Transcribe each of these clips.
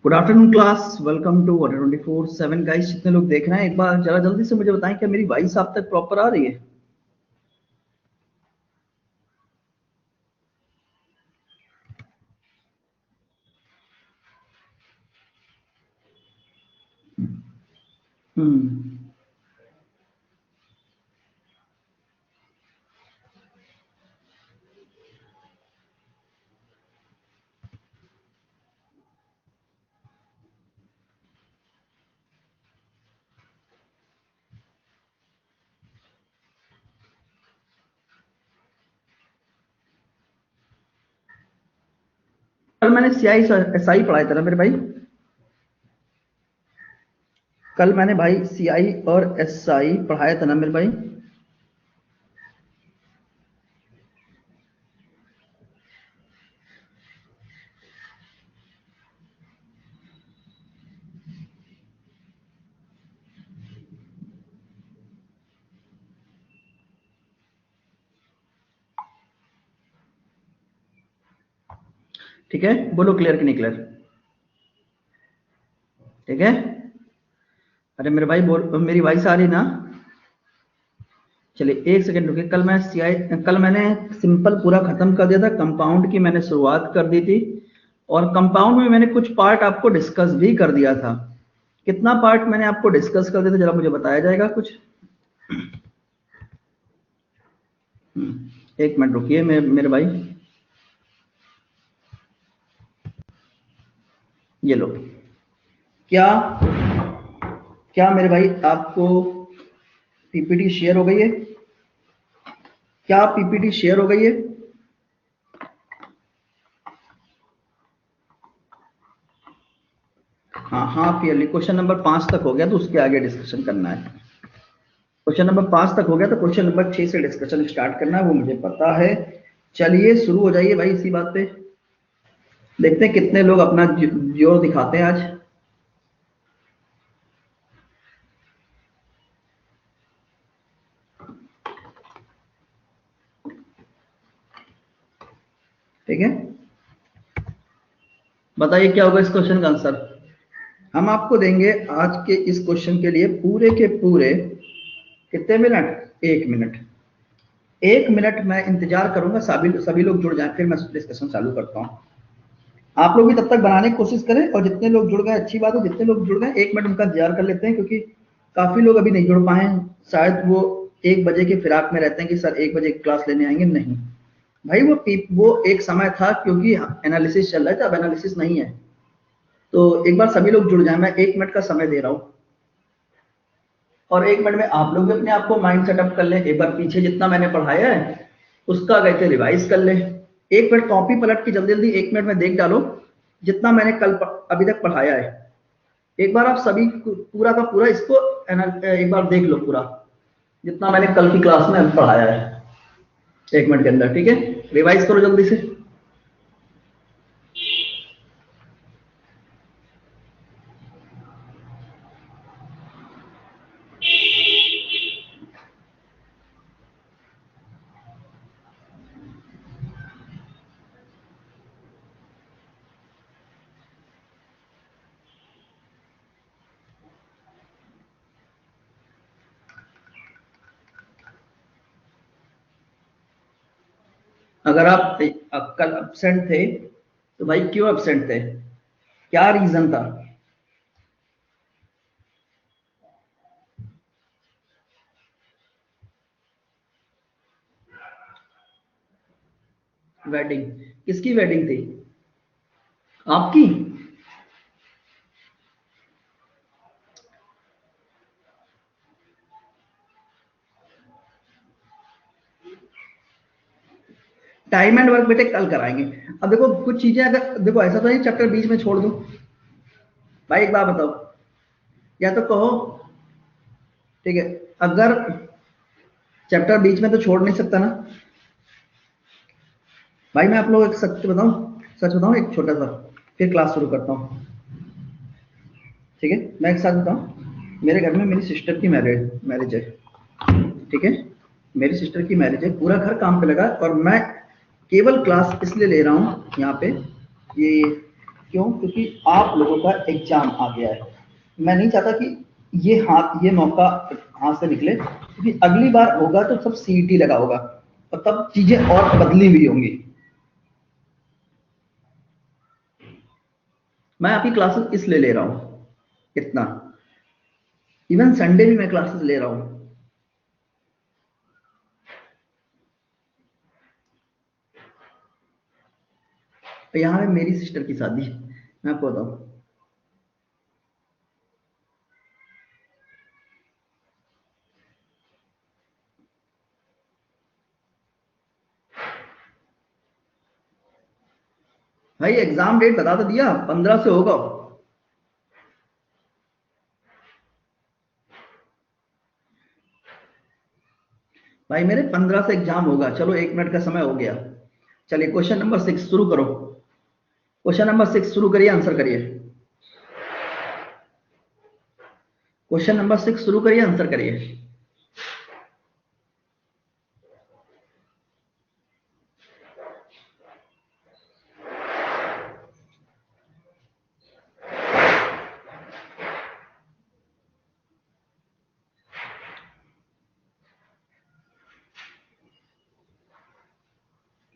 Good afternoon class, welcome to 24/7 guys. जितने लोग देख रहे हैं एक बार जरा जल्दी से मुझे बताएं, क्या मेरी वॉइस आप तक प्रॉपर आ रही है? हम्म कल मैंने सीआई एसआई पढ़ाया था ना मेरे भाई। कल मैंने भाई सीआई और एसआई पढ़ाया था ना मेरे भाई। ठीक है, बोलो क्लियर कि नहीं क्लियर? ठीक है। अरे मेरे भाई बोल, मेरी वॉइस आ रही ना? चलिए एक सेकंड रुकिए। कल मैंने सिंपल पूरा खत्म कर दिया था, कंपाउंड की मैंने शुरुआत कर दी थी और कंपाउंड में मैंने कुछ पार्ट आपको डिस्कस भी कर दिया था। कितना पार्ट मैंने आपको डिस्कस कर दिया था, जरा मुझे बताया जाएगा कुछ? एक मिनट रुकिए मेरे भाई। ये लो। क्या क्या मेरे भाई आपको पीपीटी शेयर हो गई है? क्या पीपीटी शेयर हो गई है? हाँ हाँ, क्लियरली क्वेश्चन नंबर 5 तक हो गया तो उसके आगे डिस्कशन करना है। क्वेश्चन नंबर 5 तक हो गया तो क्वेश्चन नंबर 6 से डिस्कशन स्टार्ट करना है, वो मुझे पता है। चलिए शुरू हो जाइए भाई इसी बात पे। देखते हैं कितने लोग अपना जोर दिखाते हैं आज। ठीक है, बताइए क्या होगा इस क्वेश्चन का आंसर। हम आपको देंगे आज के इस क्वेश्चन के लिए पूरे के पूरे कितने मिनट? 1 मिनट। 1 मिनट मैं इंतजार करूंगा, सभी सभी लोग जुड़ जाएं, फिर मैं डिस्कशन चालू करता हूँ। आप लोग भी तब तक बनाने की कोशिश करें और जितने लोग जुड़ गए अच्छी बात है, जितने लोग जुड़ गए 1 मिनट उनका इंतजार कर लेते हैं, क्योंकि काफी लोग अभी नहीं जुड़ पाए हैं। शायद वो 1 बजे के फिराक में रहते हैं कि सर 1 बजे क्लास लेने आएंगे। नहीं भाई, वो एक समय था क्योंकि एनालिसिस चल रहा है, अब एनालिसिस नहीं है। तो एक बार सभी लोग जुड़ जाए, मैं 1 मिनट का समय दे रहा हूँ और 1 मिनट में आप लोग भी अपने आप को माइंड सेटअप कर लें। एक बार पीछे जितना मैंने पढ़ाया है उसका कैसे रिवाइज कर लें। 1 मिनट कॉपी पलट के जल्दी जल्दी 1 मिनट में देख डालो जितना मैंने अभी तक पढ़ाया है। एक बार आप सभी पूरा का पूरा इसको एक बार देख लो, पूरा जितना मैंने कल की क्लास में पढ़ाया है 1 मिनट के अंदर। ठीक है, रिवाइज करो जल्दी से। अगर आप कल एब्सेंट थे तो भाई क्यों एब्सेंट थे, क्या रीजन था? वेडिंग? किसकी वेडिंग थी? आपकी? टाइम एंड वर्क बेटे कल कराएंगे। अब देखो कुछ चीजें, अगर देखो ऐसा तो नहीं चैप्टर बीच में छोड़ दो। भाई एक बात बताओ, या तो कहो, ठीक है, अगर चैप्टर बीच में तो छोड़ नहीं सकता ना भाई। मैं आप लोग एक सच बताऊं एक छोटा सा, फिर क्लास शुरू करता हूँ। ठीक है, मैं एक साथ बताऊं, मेरे घर में मेरी सिस्टर की मैरिज है। ठीक है, मेरी सिस्टर की मैरिज है, पूरा घर काम पे लगा और मैं केवल क्लास इसलिए ले रहा हूँ यहाँ पे। ये क्यों? क्योंकि आप लोगों का एग्जाम आ गया है। मैं नहीं चाहता कि ये मौका हाथ से निकले, क्योंकि अगली बार होगा तो सब सीईटी लगा होगा और तब चीजें और बदली हुई होंगी। मैं आपकी क्लासेस इसलिए ले रहा हूं इतना, इवन संडे भी मैं क्लासेस ले रहा हूं। यहाँ है मेरी सिस्टर की शादी, मैं आपको बताऊं। भाई एग्जाम डेट बता तो दिया, 15 से होगा। भाई मेरे 15 से एग्जाम होगा। चलो 1 मिनट का समय हो गया। चलिए क्वेश्चन नंबर 6 शुरू करो। क्वेश्चन नंबर 6 शुरू करिए, आंसर करिए। क्वेश्चन नंबर 6 शुरू करिए, आंसर करिए।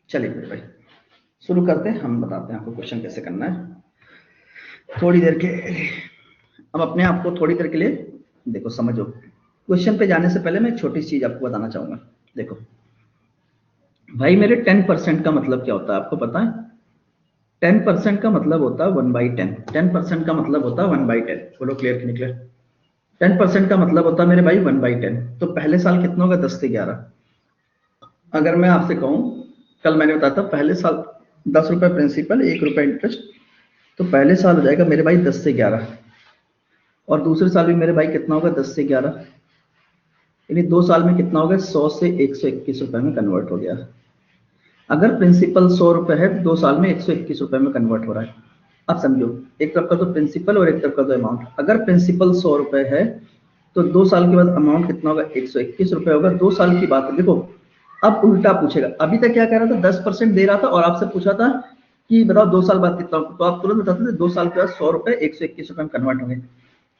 चलिए मेरे भाई शुरू करते हैं, हम बताते हैं आपको क्वेश्चन कैसे करना है। थोड़ी देर के, अब अपने आप को थोड़ी देर के लिए देखो समझो। क्वेश्चन पे जाने से पहले मैं एक छोटी चीज आपको बताना चाहूंगा। देखो भाई मेरे 10% का मतलब क्या होता है आपको पता है? 10% का मतलब होता है 1/10। 10% का मतलब होता है 1/10। बोलो क्लियर कि नहीं क्लियर? 10% का मतलब होता है मेरे भाई 1/10। तो पहले साल कितना होगा? 10 से 11। अगर मैं आपसे कहूं, कल मैंने बताया था पहले साल 10 रुपए प्रिंसिपल, 1 रुपए इंटरेस्ट, तो पहले साल हो जाएगा मेरे भाई 10 से 11। और दूसरे साल भी मेरे भाई कितना होगा? 10 से 11। यानी 2 साल में कितना होगा? 100 से 121 रुपए में कन्वर्ट हो गया। अगर प्रिंसिपल 100 रुपए है तो 2 साल में 121 रुपए में कन्वर्ट हो रहा है। अब समझो, एक तरफ का तो प्रिंसिपल और एक तरफ का तो अमाउंट। अगर प्रिंसिपल 100 रुपए है तो 2 साल के बाद अमाउंट कितना होगा? 121 रुपए होगा। 2 साल की बात है। देखो अब उल्टा पूछेगा। अभी तक क्या कह रहा था? 10% दे रहा था और आपसे पूछा था कि बताओ 2 साल बाद कितना होगा, तो आप तुरंत बताते थे 2 साल के बाद 100 रुपए 121 रुपए में कन्वर्ट होंगे।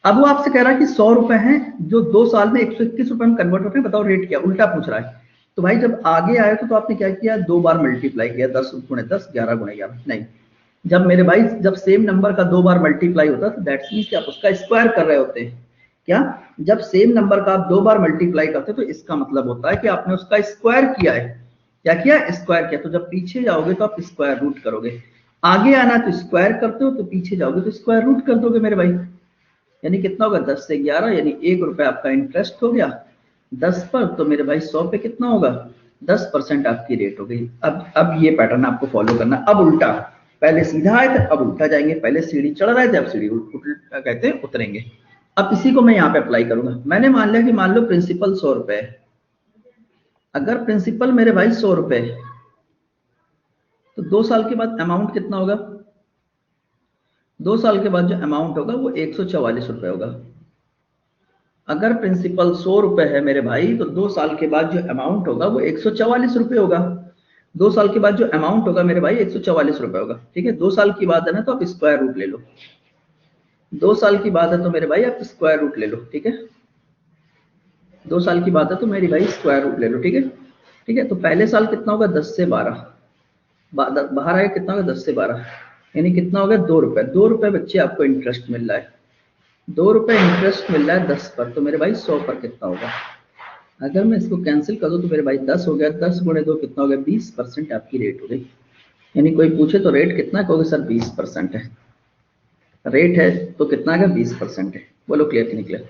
अब वो आपसे कह रहा है कि 100 रुपए हैं जो 2 साल में 121 रुपए में कन्वर्ट होते हैं, बताओ रेट क्या? उल्टा पूछ रहा है। तो भाई जब आगे आया तो आपने क्या किया? 2 बार मल्टीप्लाई किया, 10 गुणे 10, 11 गुणे 11। नहीं, जब मेरे भाई जब सेम नंबर का 2 बार मल्टीप्लाई होता है तो दैट्स मींस कि आप उसका स्क्वायर कर रहे होते हैं। क्या? जब सेम नंबर का आप 2 बार मल्टीप्लाई करते हैं तो इसका मतलब होता है कि आपने उसका स्क्वायर किया है। क्या किया? स्क्वायर किया। तो जब पीछे जाओगे तो आप स्क्वायर रूट करोगे। आगे आना तो स्क्वायर करते हो, तो पीछे जाओगे तो स्क्वायर रूट कर दोगे मेरे भाई। यानी कितना होगा? 10 से 11, यानी 1 रुपए आपका इंटरेस्ट हो गया 10 पर। तो मेरे भाई 100 पे कितना होगा? 10% आपकी रेट हो गई। अब ये पैटर्न आपको फॉलो करना। अब उल्टा, पहले सीधा आए थे अब उल्टा जाएंगे, पहले सीढ़ी चढ़ रहे थे अब सीढ़ी उल्टा कहते हैं उतरेंगे। अब इसी को मैं यहाँ पे अप्लाई करूंगा। मैंने मान लिया कि मान लो प्रिंसिपल 100 रुपए है। अगर प्रिंसिपल मेरे भाई 100 रुपए है तो 2 साल के बाद अमाउंट कितना होगा? 2 साल के बाद जो अमाउंट होगा वो 144 रुपए होगा। अगर प्रिंसिपल 100 रुपए है मेरे भाई तो 2 साल के बाद जो अमाउंट होगा वो 144 रुपए होगा। 2 साल के बाद जो अमाउंट होगा मेरे भाई 144 रुपए होगा। ठीक है, 2 साल की बात है ना, तो आप स्क्वायर रूट ले लो। 2 साल की बात है तो मेरे भाई आप स्क्वायर रूट ले लो। ठीक है, 2 साल की बात है तो मेरी भाई स्क्वायर रूट ले लो। ठीक है, ठीक है। तो पहले साल कितना होगा? 10 से 12। बाहर आएगा कितना होगा? 10 से 12, यानी कितना हो गया? 2 रुपए। 2 रुपए बच्चे आपको इंटरेस्ट मिल रहा है। 2 रुपए इंटरेस्ट मिल रहा है 10 पर, तो मेरे भाई 100 पर कितना होगा? अगर मैं इसको कैंसिल कर दूं तो मेरे भाई 10 हो गया। 10 गुणे 2 कितना हो गया? 20% आपकी रेट हो गई। यानी कोई पूछे तो रेट कितना कहोगे? सर 20% है। रेट है तो कितना है? 20% है। बोलो क्लियर कि नहीं क्लियर?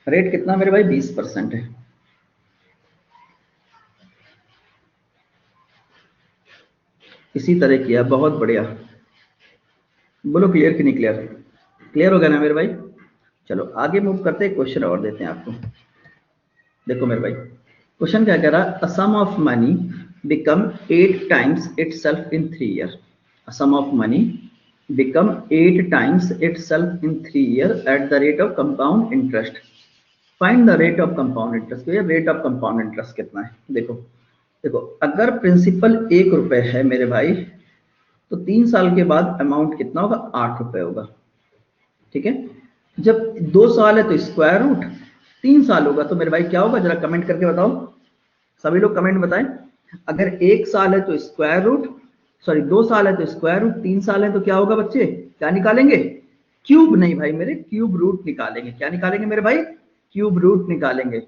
रेट कितना मेरे भाई? 20% है। इसी तरह किया, बहुत बढ़िया। बोलो क्लियर कि नहीं क्लियर? क्लियर हो गया ना मेरे भाई? चलो आगे मूव करते हैं, क्वेश्चन और देते हैं आपको। देखो मेरे भाई क्वेश्चन क्या कह रहा है? A sum of money become 8 times itself in 3 year. A sum of money become 8 times itself in 3 year at the rate of compound interest. Find the rate of compound interest. तो ये rate of compound interest कितना है? देखो देखो, अगर principal 1 रुपए है मेरे भाई तो 3 साल के बाद अमाउंट कितना होगा, 8 रुपए होगा। ठीक है, जब 2 साल है तो स्क्वायर रूट, 3 साल होगा तो मेरे भाई क्या होगा, जरा कमेंट करके बताओ, सभी लोग कमेंट बताएं। अगर 1 साल है तो स्क्वायर रूट, सॉरी 2 साल है तो स्क्वायर रूट, 3 साल है तो क्या होगा बच्चे, क्या निकालेंगे, क्यूब नहीं भाई मेरे, क्यूब रूट निकालेंगे। क्या निकालेंगे मेरे भाई, क्यूब रूट निकालेंगे।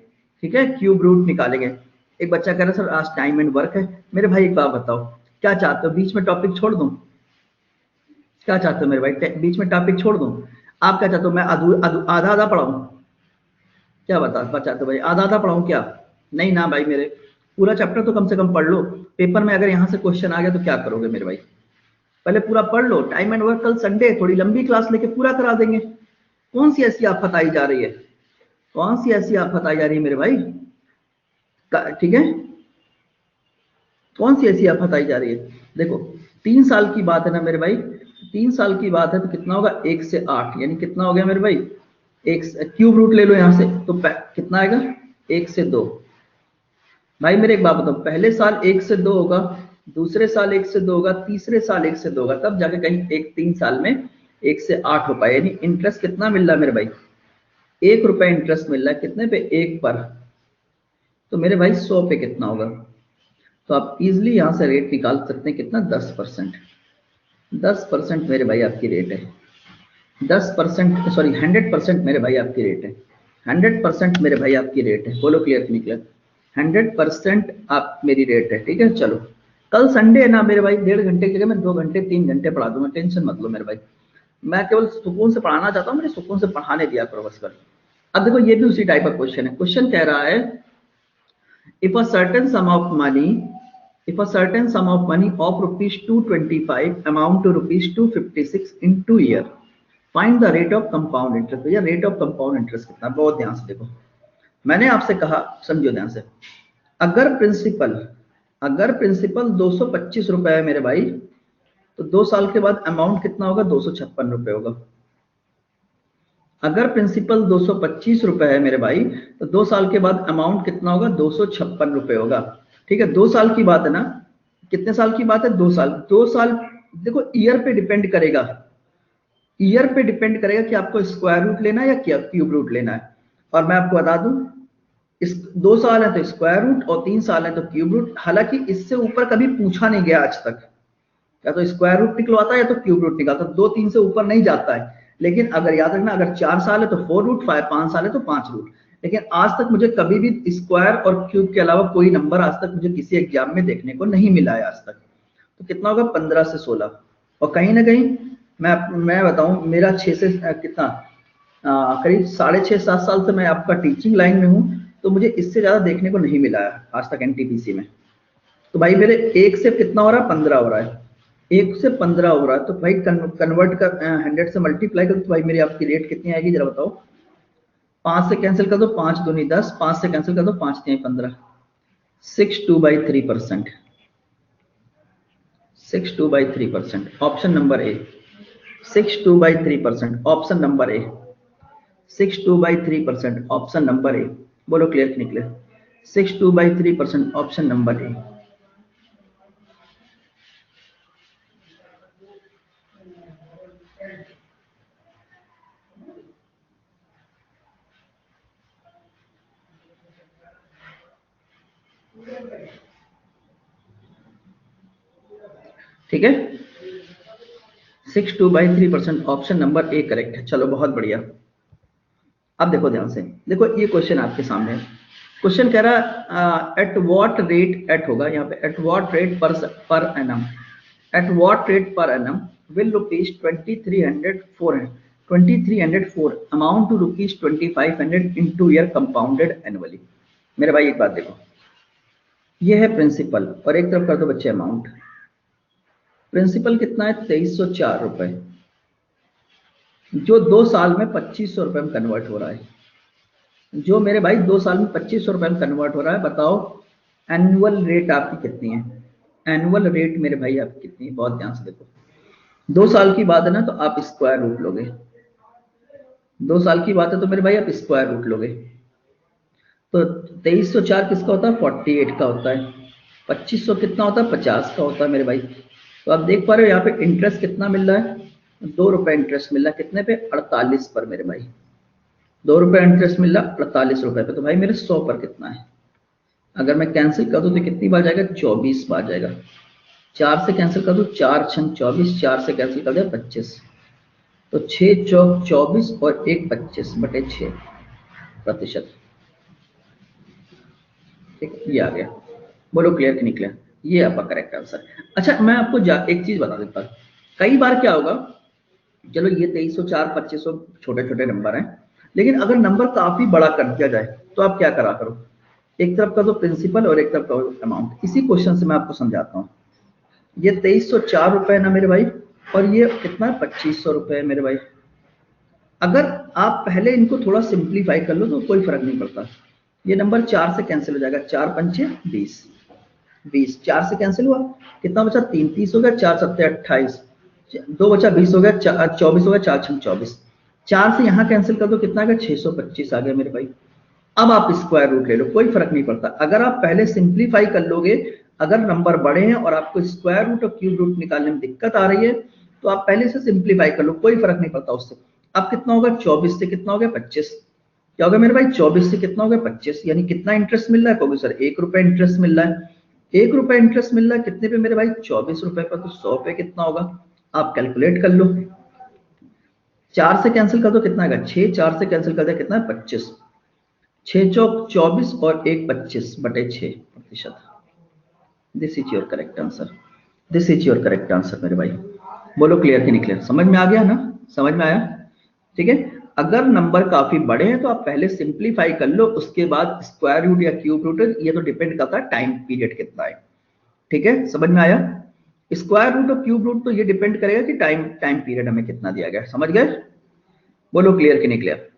ठीक है, क्यूब रूट निकालेंगे। एक बच्चा कह रहा है सर आज टाइम एंड वर्क है। मेरे भाई एक बात बताओ, क्या चाहते हो, बीच में टॉपिक छोड़ दूं, क्या चाहते हो मेरे भाई, बीच में टॉपिक छोड़ दूं, आप क्या चाहते हो, मैं आधा आधा पढ़ाऊं, क्या बता चाहते हो भाई, आधा आधा पढ़ाऊं क्या, नहीं ना भाई मेरे, पूरा चैप्टर तो कम से कम पढ़ लो, पेपर में अगर यहाँ से क्वेश्चन आ गया तो क्या करोगे मेरे भाई, पहले पूरा पढ़ लो। टाइम एंड वर्क कल संडे थोड़ी लंबी क्लास लेके पूरा करा देंगे। कौन सी ऐसी आफत आई जा रही है, कौन सी ऐसी आफत आई जा रही है मेरे भाई, ठीक है, कौन सी ऐसी आफत आई जा रही है। देखो 3 साल की बात है ना मेरे भाई, 3 साल की बात है तो कितना होगा, 1 से 8, यानी कितना हो गया मेरे भाई, एक क्यूब रूट ले लो यहां से तो कितना आएगा, 1 से 2। भाई मेरे एक बात बताओ, पहले साल 1 से 2 होगा, दूसरे साल 1 से 2 होगा, तीसरे साल 1 से 2 होगा, तब जाके कहीं 3 साल में 1 से 8 हो पाए, यानी इंटरेस्ट कितना मिल रहा है मेरे भाई, 1 रुपए इंटरेस्ट मिल रहा है, कितने पे, 1 पर। तो मेरे भाई 100 पे कितना होगा, तो आप इजिली यहां से रेट निकाल सकते हैं, कितना, 10%। 10% मेरे भाई आपकी रेट है, 10%, सॉरी 100% मेरे भाई आपकी रेट है, 100% मेरे भाई आपकी रेट है। बोलो क्लियर नहीं क्लियर, 100% आप मेरी रेट है। ठीक है, चलो कल संडे है ना मेरे भाई, 1.5 घंटे की जगह मैं 2 घंटे 3 घंटे पढ़ा दूंगा, टेंशन मत लो मेरे भाई, मैं केवल सुकून से पढ़ाना चाहता हूँ, मेरे सुकून से पढ़ाने दिया करो बस कर। अब देखो ये भी उसी टाइप का क्वेश्चन है, क्वेश्चन कह रहा है if a certain sum of money if a certain sum of money of rupees 225 amount to rupees 256 in 2 year, find the rate of compound interest। भैया रेट ऑफ कंपाउंड इंटरेस्ट कितना, बहुत ध्यान से देखो, मैंने आपसे कहा, समझो ध्यान से, अगर प्रिंसिपल 225 रुपए है मेरे भाई, तो 2 साल के बाद अमाउंट कितना होगा, 256 रुपए होगा। अगर प्रिंसिपल 225 रुपए है मेरे भाई, तो 2 साल के बाद अमाउंट कितना होगा, 256 रुपए होगा। ठीक है, 2 साल की बात है ना, कितने साल की बात है, 2 साल। 2 साल देखो ईयर पे डिपेंड करेगा, ईयर पे डिपेंड करेगा कि आपको स्क्वायर रूट लेना है या क्या क्यूब रूट लेना है। और मैं आपको बता दूं, इस 2 साल है तो स्क्वायर रूट और 3 साल है तो क्यूब रूट। हालांकि इससे ऊपर कभी पूछा नहीं गया आज तक, या तो स्क्वायर रूट निकलवाता है या तो क्यूब रूट निकलता, 2-3 से ऊपर नहीं जाता है। लेकिन अगर याद रखना, अगर 4 साल है तो 4 रूट, 5 साल है तो 5 रूट। लेकिन आज तक मुझे कभी भी स्क्वायर और क्यूब के अलावा कोई नंबर आज तक मुझे किसी एग्जाम में देखने को नहीं मिला है आज तक। तो कितना होगा, 15 से 16। और कहीं ना कहीं मैं बताऊं, मेरा 6 से कितना, करीब 6.5-7 साल से मैं आपका टीचिंग लाइन में हूं, तो मुझे इससे ज्यादा देखने को नहीं मिला है आज तक एनटीपीसी में। तो भाई मेरे 1 से कितना हो रहा है, 15 हो रहा है, 1 से 15 हो रहा है, तो भाई कन्वर्ट कर 100 से मल्टीप्लाई कर, तो भाई मेरी आपकी रेट कितनी आएगी जरा बताओ। 5 से कैंसिल कर दो, 5 दूनी 10, 5 से कैंसिल कर दो, 5 तीन 15, 62/3%, 62/3%, option number A, 62/3%, option number A, 62/3%, option number A. बोलो क्लियर कि नहीं क्लियर, 62/3%, ऑप्शन नंबर ए। ठीक है, 62/3%, ऑप्शन नंबर ए करेक्ट है। चलो बहुत बढ़िया। अब देखो ध्यान से, देखो ये क्वेश्चन आपके सामने है। क्वेश्चन कह रहा एट व्हाट रेट, एट होगा यहाँ पे, at what rate per annum, at what rate per annum will rupees 2304 amount to rupees 2500 in 2 year compounded annually. मेरे भाई एक बात देखो, ये है प्रिंसिपल और एक तरफ कर दो बच्चे अमाउंट। प्रिंसिपल कितना है, 2304 रुपए, जो 2 साल में 2500 रुपए में कन्वर्ट हो रहा है, जो मेरे भाई 2 साल में 2500 रुपए में कन्वर्ट हो रहा है। बताओ एनुअल रेट आपकी कितनी है, एनुअल रेट मेरे भाई आपकी कितनी है, बहुत ध्यान से देखो। 2 साल की बात है ना, तो आप स्क्वायर रूट लोगे, 2 साल की बात है तो मेरे भाई आप स्क्वायर रूट लोगे। तो 2304 किसका होता है, 48 का होता है। 2500 कितना होता है, 50 का होता है मेरे भाई। तो आप देख पा रहे हो यहाँ पे इंटरेस्ट कितना मिल रहा है, 2 रुपए इंटरेस्ट मिल रहा है, कितने पे, 48 पर मेरे भाई, 2 रुपए इंटरेस्ट मिल रहा है 48 रुपए पे। तो भाई मेरे 100 पर कितना है, अगर मैं कैंसिल कर दूं तो कितनी बार जाएगा, 24 बार जाएगा। 4 से कैंसिल कर दूं, 4 छंग 24, 4 से कैंसिल कर दिया 25, तो 6 चौक 24 और 1 25/6%। ठीक, ये आ गया। बोलो क्लियर कि नहीं क्लियर, ये आपका करेक्ट आंसर। अच्छा मैं आपको एक चीज बता देता हूँ, कई बार क्या होगा, चलो ये 2304 2500 छोटे छोटे नंबर हैं, लेकिन अगर नंबर काफी बड़ा कर दिया जाए तो आप क्या करा करो, एक तरफ का दो प्रिंसिपल और एक तरफ का अमाउंट। इसी क्वेश्चन से मैं आपको समझाता हूँ। ये 2304 रुपए ना मेरे भाई, और ये कितना है, 2500 रुपए है मेरे भाई। अगर आप पहले इनको थोड़ा सिंप्लीफाई कर लो तो कोई फर्क नहीं पड़ता। ये नंबर 4 से कैंसिल हो जाएगा, 4 पंचे 20, 20 4 से कैंसिल हुआ, कितना बचा, 3 30 हो गया, 4 सत्ते 28, 2 बचा 20 हो गया, 24 हो गया, 4 छंग 24, 4 से यहाँ कैंसिल कर दो, कितना आ गया, 625 आ गया मेरे भाई। अब आप स्क्वायर रूट ले लो, कोई फर्क नहीं पड़ता। अगर आप पहले सिंप्लीफाई कर लोगे, अगर नंबर बड़े हैं और आपको स्क्वायर रूट और क्यूब रूट निकालने में दिक्कत आ रही है, तो आप पहले से सिंप्लीफाई कर लो, कोई फर्क नहीं पड़ता उससे। अब कितना होगा, 24 से कितना हो गया, 25, क्या होगा मेरे भाई, 24 से कितना हो गया, 25, यानी कितना इंटरेस्ट मिल रहा है, कहोगे सर 1 रुपए इंटरेस्ट मिल रहा है। 1 रुपए इंटरेस्ट मिल रहा है कितने पे मेरे भाई, 24 रुपए पर, तो 100 पे कितना होगा, आप कैलकुलेट कर लो। 4 से कैंसिल कर दो, कितना आएगा, 6, 4 से कैंसिल कर दिया, कितना है, 25, 6 चौक 24 और 1 25/6%। This is your correct answer, this is your correct answer मेरे भाई। बोलो क्लियर कि नहीं क्लियर, समझ में आ गया ना, समझ में आया। ठीक है, अगर नंबर काफी बड़े हैं तो आप पहले सिंप्लीफाई कर लो, उसके बाद स्क्वायर रूट या क्यूब रूट, ये तो डिपेंड करता है टाइम पीरियड कितना है। ठीक है, समझ में आया। स्क्वायर रूट और क्यूब रूट तो ये डिपेंड करेगा कि टाइम पीरियड हमें कितना दिया गया, समझ गए। बोलो क्लियर कि नहीं क्लियर।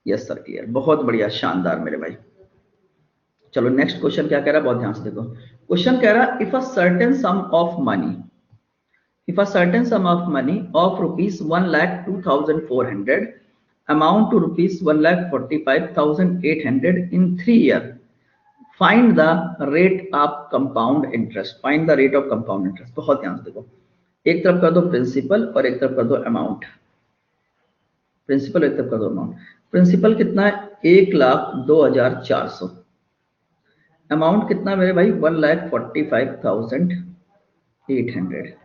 यस सर क्लियर, बहुत बढ़िया, शानदार मेरे भाई। चलो नेक्स्ट क्वेश्चन क्या कह रहा है, बहुत ध्यान से देखो। क्वेश्चन कह रहा है, if a certain some of money, if a certain sum of money of rupees 1,02,400 amount to rupees 1,45,800 in 3 years, find the rate of compound interest, find the rate of compound interest। बहुत ध्यान से देखो, एक तरफ कर दो principal और एक तरफ कर दो अमाउंट, प्रिंसिपल एक तरफ कर दो अमाउंट। प्रिंसिपल कितना है, 1,02,400, अमाउंट कितना मेरे भाई, 1,45,800,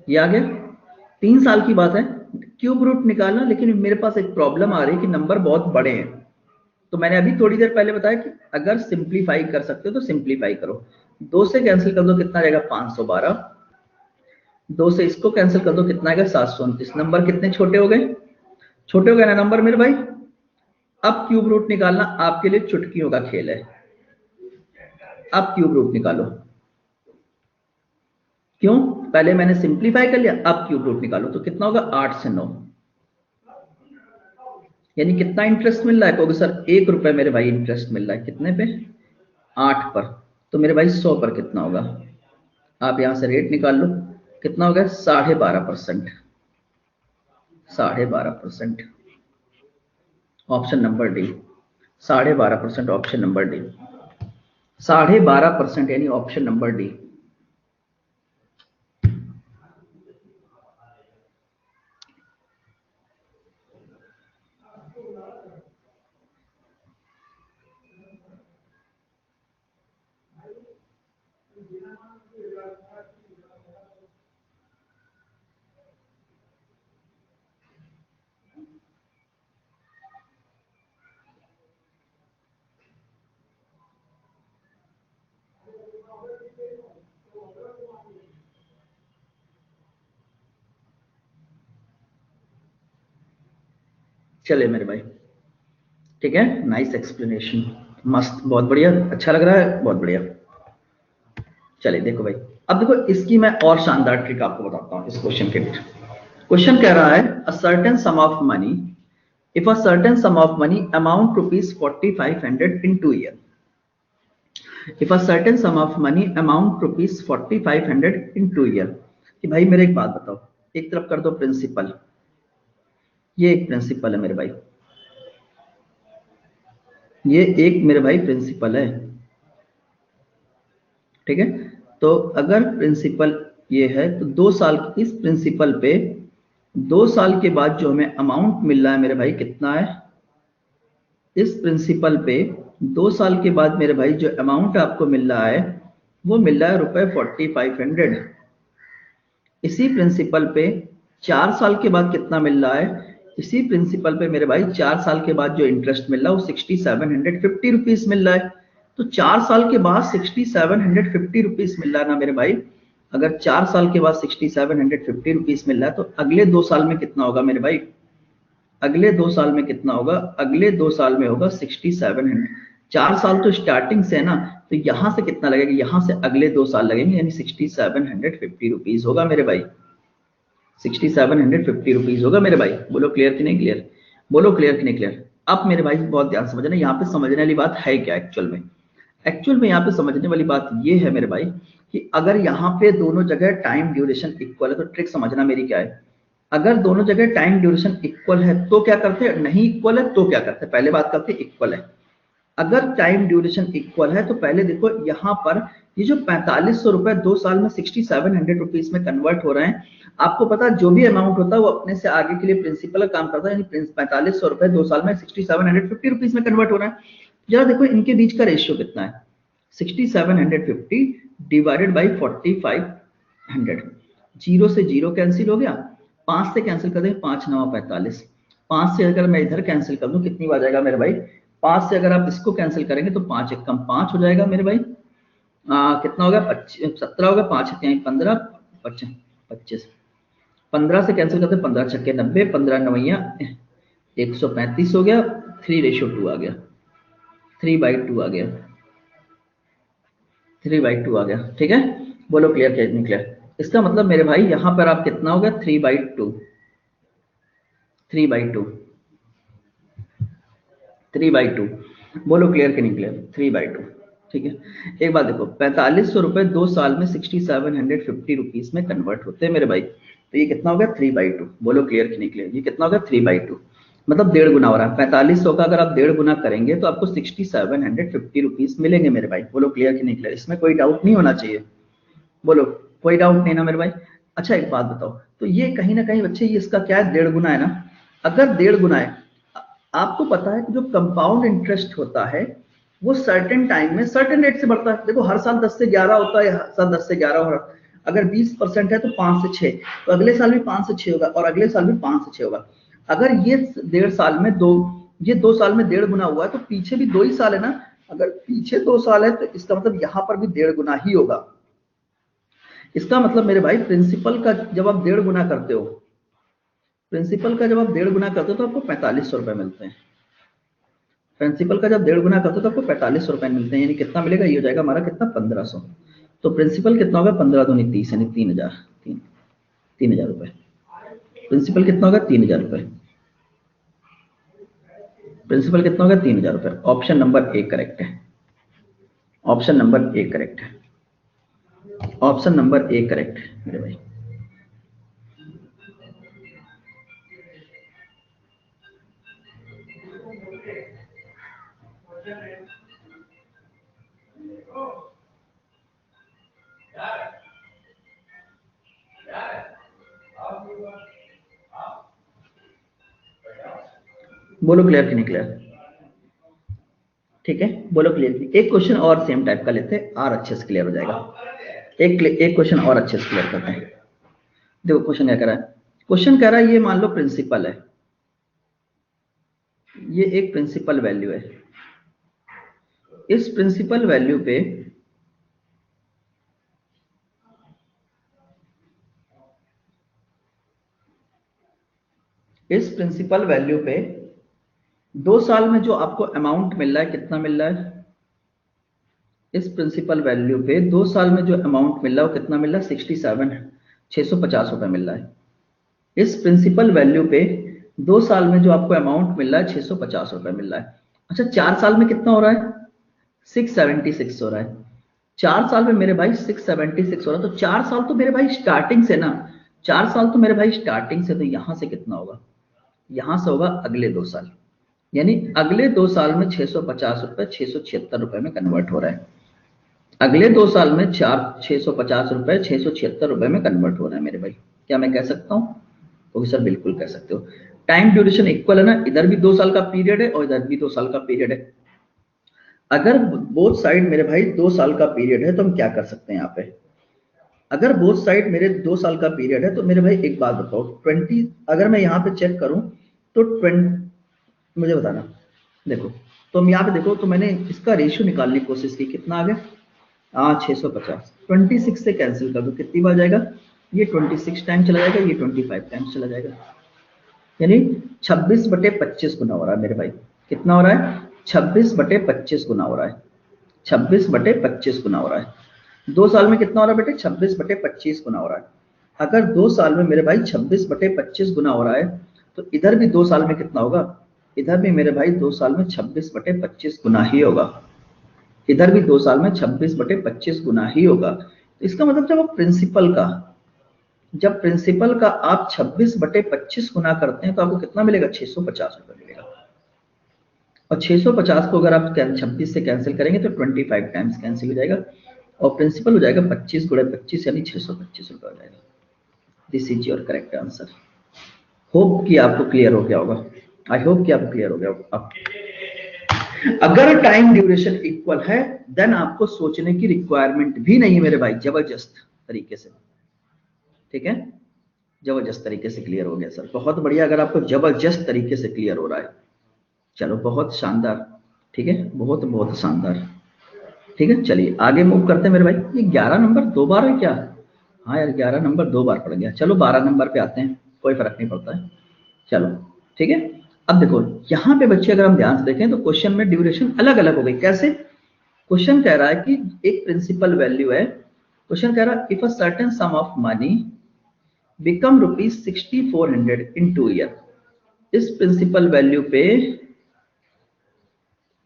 ये आ गया। 3 साल की बात है, क्यूब रूट निकालना, लेकिन मेरे पास एक प्रॉब्लम आ रही है कि नंबर बहुत बड़े हैं। तो मैंने अभी थोड़ी देर पहले बताया कि अगर सिंप्लीफाई कर सकते हो तो सिंप्लीफाई करो। 2 से कैंसिल कर दो, कितना आएगा, 512, 2 से इसको कैंसिल कर दो, कितना आएगा, 729। नंबर कितने छोटे हो गए, छोटे हो गए ना नंबर मेरे भाई। अब क्यूब रूट निकालना आपके लिए चुटकियों का खेल है। अब क्यूब रूट निकालो, क्यों, पहले मैंने सिंप्लीफाई कर लिया, अब क्यूब रूट निकालो, तो कितना होगा, 8 से 9, यानी कितना इंटरेस्ट मिल रहा है, कहोगे सर 1 रुपए मेरे भाई इंटरेस्ट मिल रहा है, कितने पे, 8 पर, तो मेरे भाई 100 पर कितना होगा, आप यहां से रेट निकाल लो, कितना हो गया, 12.5%, 12.5%, option number D, 12.5%, option number D, 12.5%, यानी ऑप्शन नंबर डी। चले मेरे भाई, ठीक है, नाइस एक्सप्लेनेशन, मस्त, बहुत बढ़िया, अच्छा लग रहा है, बहुत बढ़िया। चलिए देखो भाई, अब देखो इसकी मैं और शानदार ट्रिक आपको बताता हूँ इस क्वेश्चन के लिए। क्वेश्चन कह रहा है, a certain some of money, if a certain some of money amount rupees 4,500 in 2 years, if a certain some of money amount rupees 4,500 in 2 years, कि भाई मेरे एक बात बताओ, एक तरफ कर दो प्रिंसिपल, ये एक प्रिंसिपल है मेरे भाई, ये एक मेरे भाई प्रिंसिपल है, ठीक है, तो अगर प्रिंसिपल ये है तो 2 साल इस प्रिंसिपल पे 2 साल के बाद जो हमें अमाउंट मिल रहा है मेरे भाई कितना है, इस प्रिंसिपल पे 2 साल के बाद मेरे भाई जो अमाउंट आपको मिल रहा है वो मिल रहा है ₹4500। इसी प्रिंसिपल पे 4 साल के बाद कितना मिल रहा है, इसी प्रिंसिपल पे मेरे भाई 4 साल के बाद जो इंटरेस्ट मिल रहा है वो ₹6750 मिल रहा है। तो 4 साल के बाद ₹6750 मिल रहा है ना मेरे भाई, अगर 4 साल के बाद ₹6750 मिल रहा है तो अगले 2 साल में कितना होगा मेरे भाई, अगले 2 साल में कितना होगा, अगले 2 साल में होगा 6700। 4 साल तो स्टार्टिंग से है ना, तो यहां से कितना लगेगा, यहां से अगले 2 साल लगेंगे, यानी ₹6750 होगा मेरे भाई, ₹6750 होगा मेरे भाई। बोलो क्लियर कि नहीं क्लियर, बोलो क्लियर कि नहीं क्लियर। अब मेरे भाई बहुत ध्यान समझना, यहाँ पे समझने वाली बात है क्या एक्चुअल में, एक्चुअल में यहाँ पे समझने वाली बात ये है मेरे भाई कि अगर यहाँ पे दोनों जगह टाइम ड्यूरेशन इक्वल है तो ट्रिक समझना मेरी क्या है। अगर दोनों जगह टाइम ड्यूरेशन इक्वल है तो क्या करते हैं, नहीं इक्वल है तो क्या करते हैं, पहले बात करते हैं इक्वल है। अगर टाइम ड्यूरेशन इक्वल है तो पहले देखो यहाँ पर ये जो ₹4500 2 साल में ₹6700 में कन्वर्ट हो रहे हैं, आपको पता है जो भी अमाउंट होता है वो अपने से आगे के लिए प्रिंसिपल काम करता है, यानी ₹4500 2 साल में ₹6750 में कन्वर्ट हो रहा है। जरा देखो इनके बीच का रेशियो कितना है, 6750 डिवाइडेड बाई 4500, 0 से 0 कैंसिल हो गया, 5 से कैंसिल कर देंगे, 5 9 45, 5 से अगर मैं इधर कैंसिल कर दूं कितनी बार जाएगा मेरे भाई, 5 से अगर आप इसको कैंसिल करेंगे तो 5 एक कम 5 हो जाएगा मेरे भाई, कितना होगा 17 होगा, 5 15 25, 15 से कैंसिल करते 15 छक्के 90, 15 नवैया 135 हो गया, 3:2 आ गया, 3/2 आ गया, 3/2 आ गया, ठीक है। बोलो क्लियर क्या नहीं क्लियर। इसका मतलब मेरे भाई यहां पर आप कितना हो गया 3/2, 3/2, 3/2। बोलो क्लियर कि नहीं क्लियर, 3/2, ठीक है। एक बात देखो, ₹4500 2 साल में ₹6750 में कन्वर्ट होते हैं मेरे भाई, तो ये कितना हो गया 3/2। बोलो क्लियर कि नहीं क्लियर, ये कितना हो गया 3/2, मतलब 1.5 गुना हो रहा है। 4500 का अगर आप 1.5 गुना करेंगे तो आपको ₹6750 मिलेंगे मेरे भाई। बोलो क्लियर कि नहीं क्लियर, इसमें कोई डाउट नहीं होना चाहिए, बोलो कोई डाउट नहीं ना मेरे भाई। अच्छा एक बात बताओ, तो ये कहीं ना कहीं बच्चे ये इसका क्या है 1.5 गुना है ना, अगर 1.5 गुना है, आपको पता है कि जो कंपाउंड इंटरेस्ट होता है वो सर्टेन टाइम में सर्टेन रेट से बढ़ता है। देखो हर साल 10 से 11 होता है, हर साल 10 से 11 हो रहा, अगर 20% है तो 5 से 6, तो अगले साल भी 5 से 6 होगा और अगले साल भी 5 से 6 होगा। अगर ये 1.5 साल में ये 2 साल में 1.5 गुना हुआ है तो पीछे भी 2 ही साल है ना, अगर पीछे 2 साल है तो इसका मतलब यहाँ पर भी 1.5 गुना ही होगा। इसका मतलब मेरे भाई प्रिंसिपल का जब आप 1.5 गुना करते हो, प्रिंसिपल का जब आप 1.5 गुना करते हो तो आपको ₹4500 मिलते हैं। प्रिंसिपल का जब 1.5 गुना करते हो तो आपको ₹4500 मिलते हैं, यानी कितना मिलेगा, ये हो जाएगा हमारा कितना 1500। तो प्रिंसिपल कितना होगा 15 दूनी 30 यानी 3000, 3000 रुपए। प्रिंसिपल कितना होगा 3000 रुपए, प्रिंसिपल कितना होगा 3000 रुपए। ऑप्शन नंबर 1 करेक्ट है, ऑप्शन नंबर 1 करेक्ट है, ऑप्शन नंबर 1 करेक्ट है मेरे भाई। बोलो क्लियर कि नहीं क्लियर, ठीक है। बोलो क्लियर। एक क्वेश्चन और सेम टाइप का लेते हैं और अच्छे से क्लियर हो जाएगा। एक क्वेश्चन और अच्छे से क्लियर करते हैं। देखो क्वेश्चन क्या कह रहा है, क्वेश्चन कह रहा है ये मान लो प्रिंसिपल है, ये एक प्रिंसिपल वैल्यू है, इस प्रिंसिपल वैल्यू पे इस प्रिंसिपल वैल्यू पे 2 साल में जो आपको अमाउंट मिल रहा है कितना मिल रहा है, इस प्रिंसिपल वैल्यू पे 2 साल में जो अमाउंट मिल रहा है वो कितना मिल रहा है 650 रुपए मिल रहा है। इस प्रिंसिपल वैल्यू पे 2 साल में जो आपको अमाउंट मिल रहा है 650 रुपए मिल रहा है। अच्छा 4 साल में कितना हो रहा है 676 हो रहा है, 4 साल में मेरे भाई 676 हो रहा है, तो 4 साल तो मेरे भाई स्टार्टिंग से ना, 4 साल तो मेरे भाई स्टार्टिंग से, तो यहां से कितना होगा, यहां से होगा अगले 2 साल, यानी अगले 2 साल में 650 रुपए 676 रुपए में कन्वर्ट हो रहा है। अगले 2 साल में 650 रुपए 676 रुपए में कन्वर्ट हो रहा है मेरे भाई। क्या मैं कह सकता हूँ? तो सर बिल्कुल कह सकते हो। टाइम ड्यूरेशन इक्वल है ना, इधर भी 2 साल का पीरियड है और इधर भी 2 साल का पीरियड है। अगर बोथ साइड मेरे भाई 2 साल का पीरियड है तो हम क्या कर सकते हैं यहाँ पे? अगर बोथ साइड मेरे 2 साल का पीरियड है तो मेरे भाई एक बात बताओ, 20 अगर मैं यहाँ पे चेक करूं तो 20, मुझे बताना। देखो तो हम यहाँ पे देखो तो मैंने इसका रेशियो निकालने की कोशिश की, कितना आ गया? 650, 26 से कैंसिल कर दो, कितनी बार जाएगा? ये 26 टाइम चला जाएगा, ये 25 टाइम्स चला जाएगा, यानी 26/25 गुना हो रहा है मेरे भाई। कितना हो रहा है? 26/25 गुना हो रहा है। 26/25 गुना हो रहा है। 2 साल में कितना हो रहा है बेटे? 26/25 गुना हो रहा है। अगर 2 साल में मेरे भाई 26/25 गुना हो रहा है तो इधर भी 2 साल में कितना होगा? इधर भी मेरे भाई 2 साल में 26/25 गुना ही होगा। इधर भी 2 साल में 26/25 गुना ही होगा। तो इसका मतलब जब प्रिंसिपल का आप 26/25 गुना करते हैं तो आपको कितना मिलेगा? 650 रुपए मिलेगा। और 650 को अगर आप 26 से कैंसिल करेंगे तो 25 टाइम्स कैंसिल हो जाएगा और प्रिंसिपल हो जाएगा 25 × 25 यानी 625 रुपए हो जाएगा। This is your correct answer. Hope कि आपको क्लियर हो गया होगा। आई होप कि आपको क्लियर हो गया होगा। अगर टाइम ड्यूरेशन इक्वल है देन आपको सोचने की रिक्वायरमेंट भी नहीं है मेरे भाई, जबरदस्त तरीके से। ठीक है, जबरदस्त तरीके से क्लियर हो गया सर, बहुत बढ़िया। अगर आपको जबरदस्त तरीके से क्लियर हो रहा है, चलो बहुत शानदार। ठीक है, बहुत बहुत शानदार। ठीक है, चलिए आगे मूव करते हैं मेरे भाई। ये 11 नंबर 2 बार है क्या? हाँ यार 11 नंबर 2 बार पड़ गया। चलो 12 नंबर पे आते हैं, कोई फर्क नहीं पड़ता है। चलो ठीक है, अब देखो यहाँ पे बच्चे अगर हम ध्यान से देखें तो क्वेश्चन में ड्यूरेशन अलग अलग हो गई। कैसे? क्वेश्चन कह रहा है कि एक प्रिंसिपल वैल्यू है। क्वेश्चन कह रहा है if a certain some of money become ₹6400 in 2 year. इस प्रिंसिपल वैल्यू पे,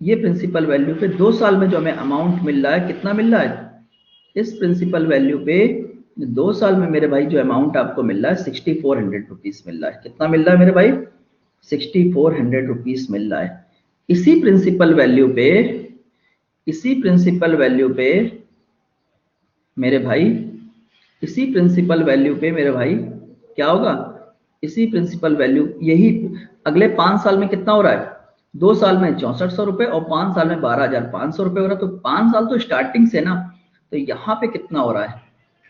ये प्रिंसिपल वैल्यू पे 2 साल में जो हमें अमाउंट मिल रहा है, कितना मिल रहा है? इस प्रिंसिपल वैल्यू पे 2 साल में मेरे भाई जो अमाउंट आपको मिल रहा है 6400 रुपीज मिल रहा है। कितना मिल रहा है मेरे भाई? 6400 रुपीज मिल रहा है। इसी प्रिंसिपल वैल्यू पे, इसी प्रिंसिपल वैल्यू पे मेरे भाई, इसी प्रिंसिपल वैल्यू पे मेरे भाई क्या होगा? इसी प्रिंसिपल वैल्यू, यही अगले 5 साल में कितना हो रहा है? 2 साल में 6400 रुपए और 5 साल में 12,500 रुपए हो रहा है। तो 5 साल तो स्टार्टिंग से ना, तो यहाँ पे कितना हो रहा है?